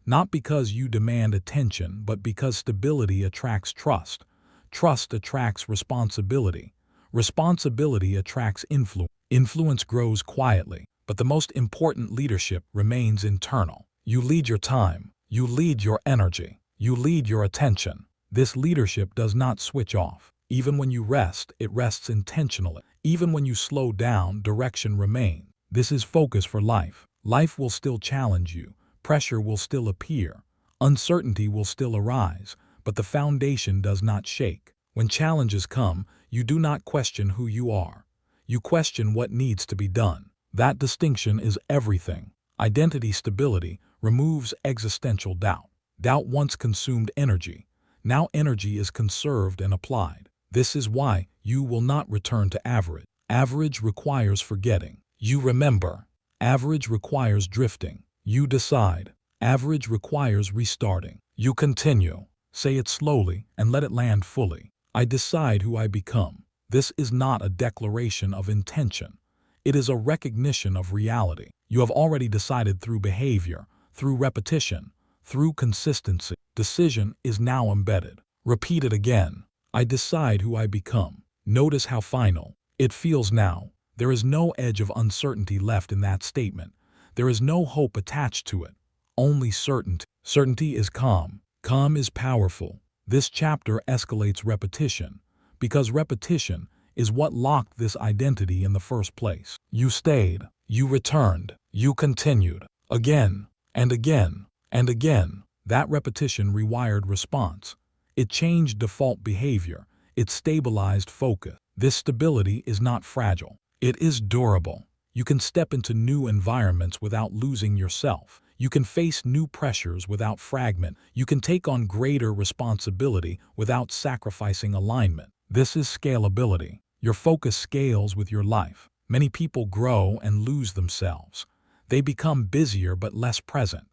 Not because you demand attention, but because stability attracts trust. Trust attracts responsibility. Responsibility attracts influence. Influence grows quietly, but the most important leadership remains internal. You lead your time. You lead your energy. You lead your attention. This leadership does not switch off. Even when you rest, it rests intentionally. Even when you slow down, direction remains. This is focus for life. Life will still challenge you. Pressure will still appear. Uncertainty will still arise, but the foundation does not shake. When challenges come, you do not question who you are. You question what needs to be done. That distinction is everything. Identity stability removes existential doubt. Doubt once consumed energy. Now energy is conserved and applied. This is why you will not return to average. Average requires forgetting. You remember. Average requires drifting. You decide. Average requires restarting. You continue. Say it slowly and let it land fully. I decide who I become. This is not a declaration of intention. It is a recognition of reality. You have already decided through behavior, through repetition, through consistency. Decision is now embedded. Repeat it again. I decide who I become. Notice how final it feels now. There is no edge of uncertainty left in that statement. There is no hope attached to it. Only certainty. Certainty is calm. Calm is powerful. This chapter escalates repetition, because repetition is what locked this identity in the first place. You stayed. You returned. You continued. Again, and again, and again. That repetition rewired response. It changed default behavior. It stabilized focus. This stability is not fragile. It is durable. You can step into new environments without losing yourself. You can face new pressures without fragment. You can take on greater responsibility without sacrificing alignment. This is scalability. Your focus scales with your life. Many people grow and lose themselves. They become busier but less present.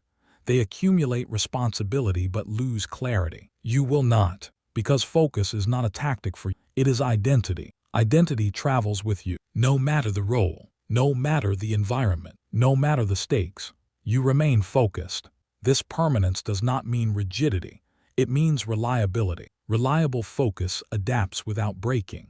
They accumulate responsibility but lose clarity. You will not, because focus is not a tactic for you. It is identity. Identity travels with you. No matter the role, no matter the environment, no matter the stakes, you remain focused. This permanence does not mean rigidity. It means reliability. Reliable focus adapts without breaking.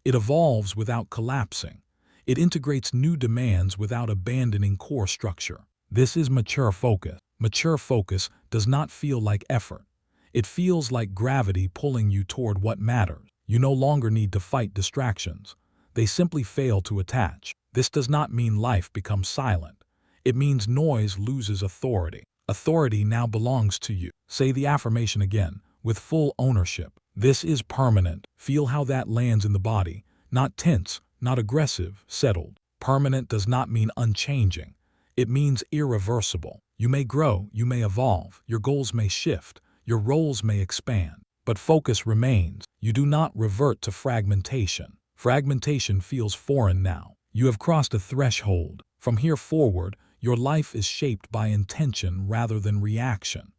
It evolves without collapsing. It integrates new demands without abandoning core structure. This is mature focus. Mature focus does not feel like effort. It feels like gravity pulling you toward what matters. You no longer need to fight distractions. They simply fail to attach. This does not mean life becomes silent. It means noise loses authority. Authority now belongs to you. Say the affirmation again, with full ownership. This is permanent. Feel how that lands in the body. Not tense, not aggressive, settled. Permanent does not mean unchanging. It means irreversible. You may grow, you may evolve, your goals may shift, your roles may expand, but focus remains. You do not revert to fragmentation. Fragmentation feels foreign now. You have crossed a threshold. From here forward, your life is shaped by intention rather than reaction.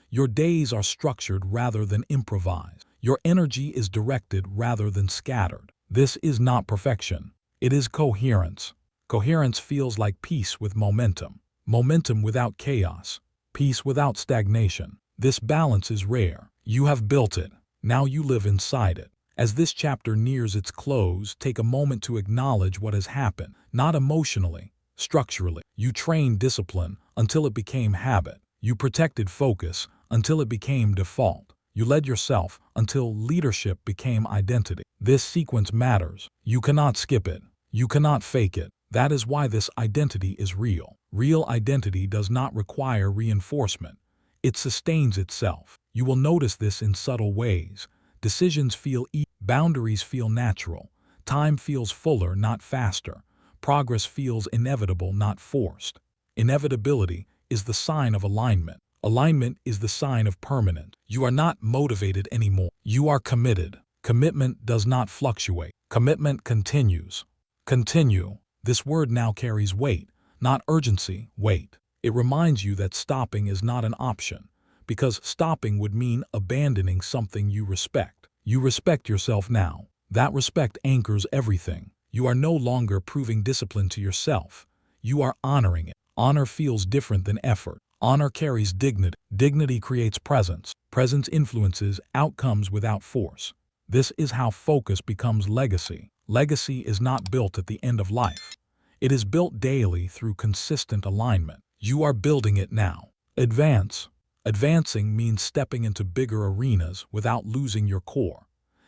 Your days are structured rather than improvised. Your energy is directed rather than scattered. This is not perfection. It is coherence. Coherence feels like peace with momentum. Momentum without chaos. Peace without stagnation. This balance is rare. You have built it. Now you live inside it. As this chapter nears its close, take a moment to acknowledge what has happened. Not emotionally, structurally. You trained discipline until it became habit. You protected focus until it became default. You led yourself until leadership became identity. This sequence matters. You cannot skip it. You cannot fake it. That is why this identity is real. Real identity does not require reinforcement. It sustains itself. You will notice this in subtle ways. Decisions feel easy. Boundaries feel natural. Time feels fuller, not faster. Progress feels inevitable, not forced. Inevitability is the sign of alignment. Alignment is the sign of permanence. You are not motivated anymore. You are committed. Commitment does not fluctuate. Commitment continues. Continue. This word now carries weight, not urgency, weight. It reminds you that stopping is not an option, because stopping would mean abandoning something you respect. You respect yourself now. That respect anchors everything. You are no longer proving discipline to yourself. You are honoring it. Honor feels different than effort. Honor carries dignity. Dignity creates presence. Presence influences outcomes without force. This is how focus becomes legacy. Legacy is not built at the end of life. It is built daily through consistent alignment. You are building it now. Advance. Advancing means stepping into bigger arenas without losing your core.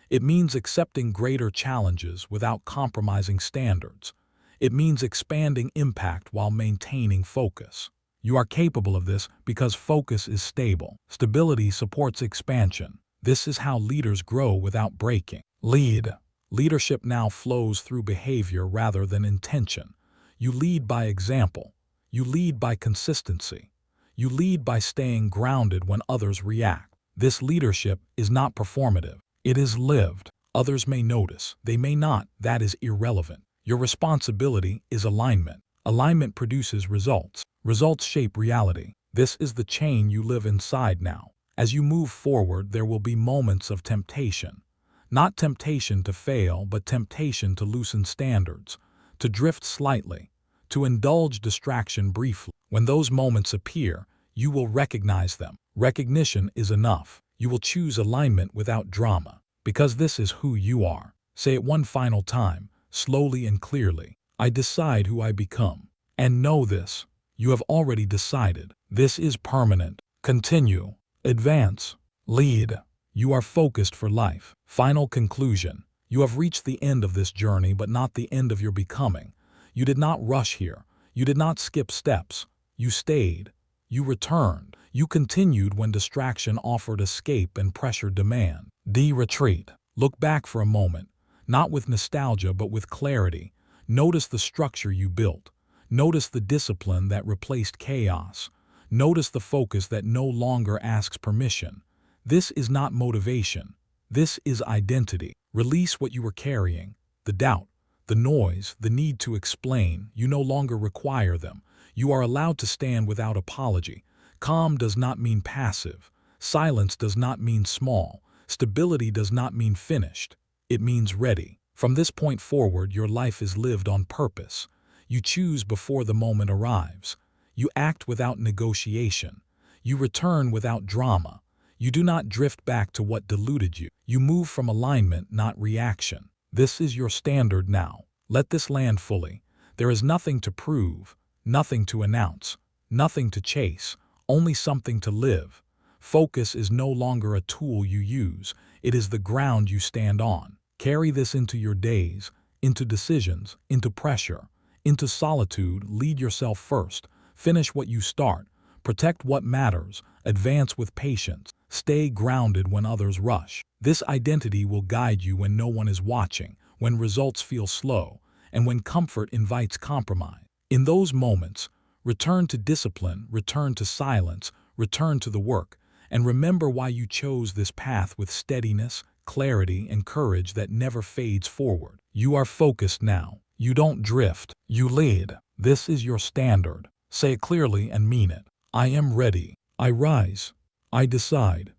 It means accepting greater challenges without compromising standards. It means expanding impact while maintaining focus. You are capable of this because focus is stable. Stability supports expansion. This is how leaders grow without breaking. Lead. Leadership now flows through behavior rather than intention. You lead by example. You lead by consistency. You lead by staying grounded when others react. This leadership is not performative. It is lived. Others may notice. They may not. That is irrelevant. Your responsibility is alignment. Alignment produces results. Results shape reality. This is the chain you live inside now. As you move forward, there will be moments of temptation. Not temptation to fail, but temptation to loosen standards, to drift slightly, to indulge distraction briefly. When those moments appear, you will recognize them. Recognition is enough. You will choose alignment without drama, because this is who you are. Say it one final time, slowly and clearly. I decide who I become. And know this, you have already decided. This is permanent. Continue. Advance. Lead. You are focused for life. Final conclusion. You have reached the end of this journey, but not the end of your becoming. You did not rush here. You did not skip steps. You stayed. You returned. You continued when distraction offered escape and pressure demand. Retreat. Look back for a moment, not with nostalgia but with clarity. Notice the structure you built. Notice the discipline that replaced chaos. Notice the focus that no longer asks permission. This is not motivation. This is identity. Release what you were carrying. the doubt, the noise, the need to explain. You no longer require them. You are allowed to stand without apology. Calm does not mean passive. Silence does not mean small. Stability does not mean finished. It means ready. From this point forward, your life is lived on purpose. You choose before the moment arrives. You act without negotiation. You return without drama. You do not drift back to what deluded you. You move from alignment, not reaction. This is your standard now. Let this land fully. There is nothing to prove, nothing to announce, nothing to chase, only something to live. Focus is no longer a tool you use. It is the ground you stand on. Carry this into your days, into decisions, into pressure, into solitude. Lead yourself first. Finish what you start. Protect what matters. Advance with patience. Stay grounded when others rush. This identity will guide you when no one is watching, when results feel slow, and when comfort invites compromise. In those moments, return to discipline, return to silence, return to the work, and remember why you chose this path with steadiness, clarity, and courage that never fades forward. You are focused now. You don't drift. You lead. This is your standard. Say it clearly and mean it. I am ready. I rise. I decide.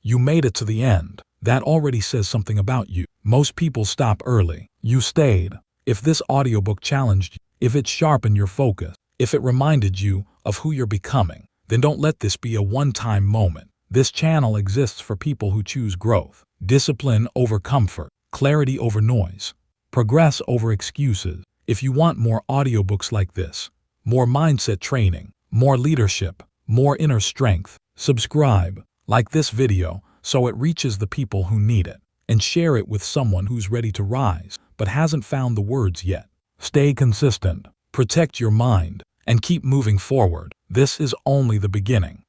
You made it to the end. That already says something about you. Most people stop early. You stayed. If this audiobook challenged you, if it sharpened your focus, if it reminded you of who you're becoming, then don't let this be a one-time moment. This channel exists for people who choose growth, discipline over comfort, clarity over noise, progress over excuses. If you want more audiobooks like this, more mindset training, more leadership, more inner strength, subscribe, like this video so it reaches the people who need it, and share it with someone who's ready to rise but hasn't found the words yet. Stay consistent, protect your mind, and keep moving forward. This is only the beginning.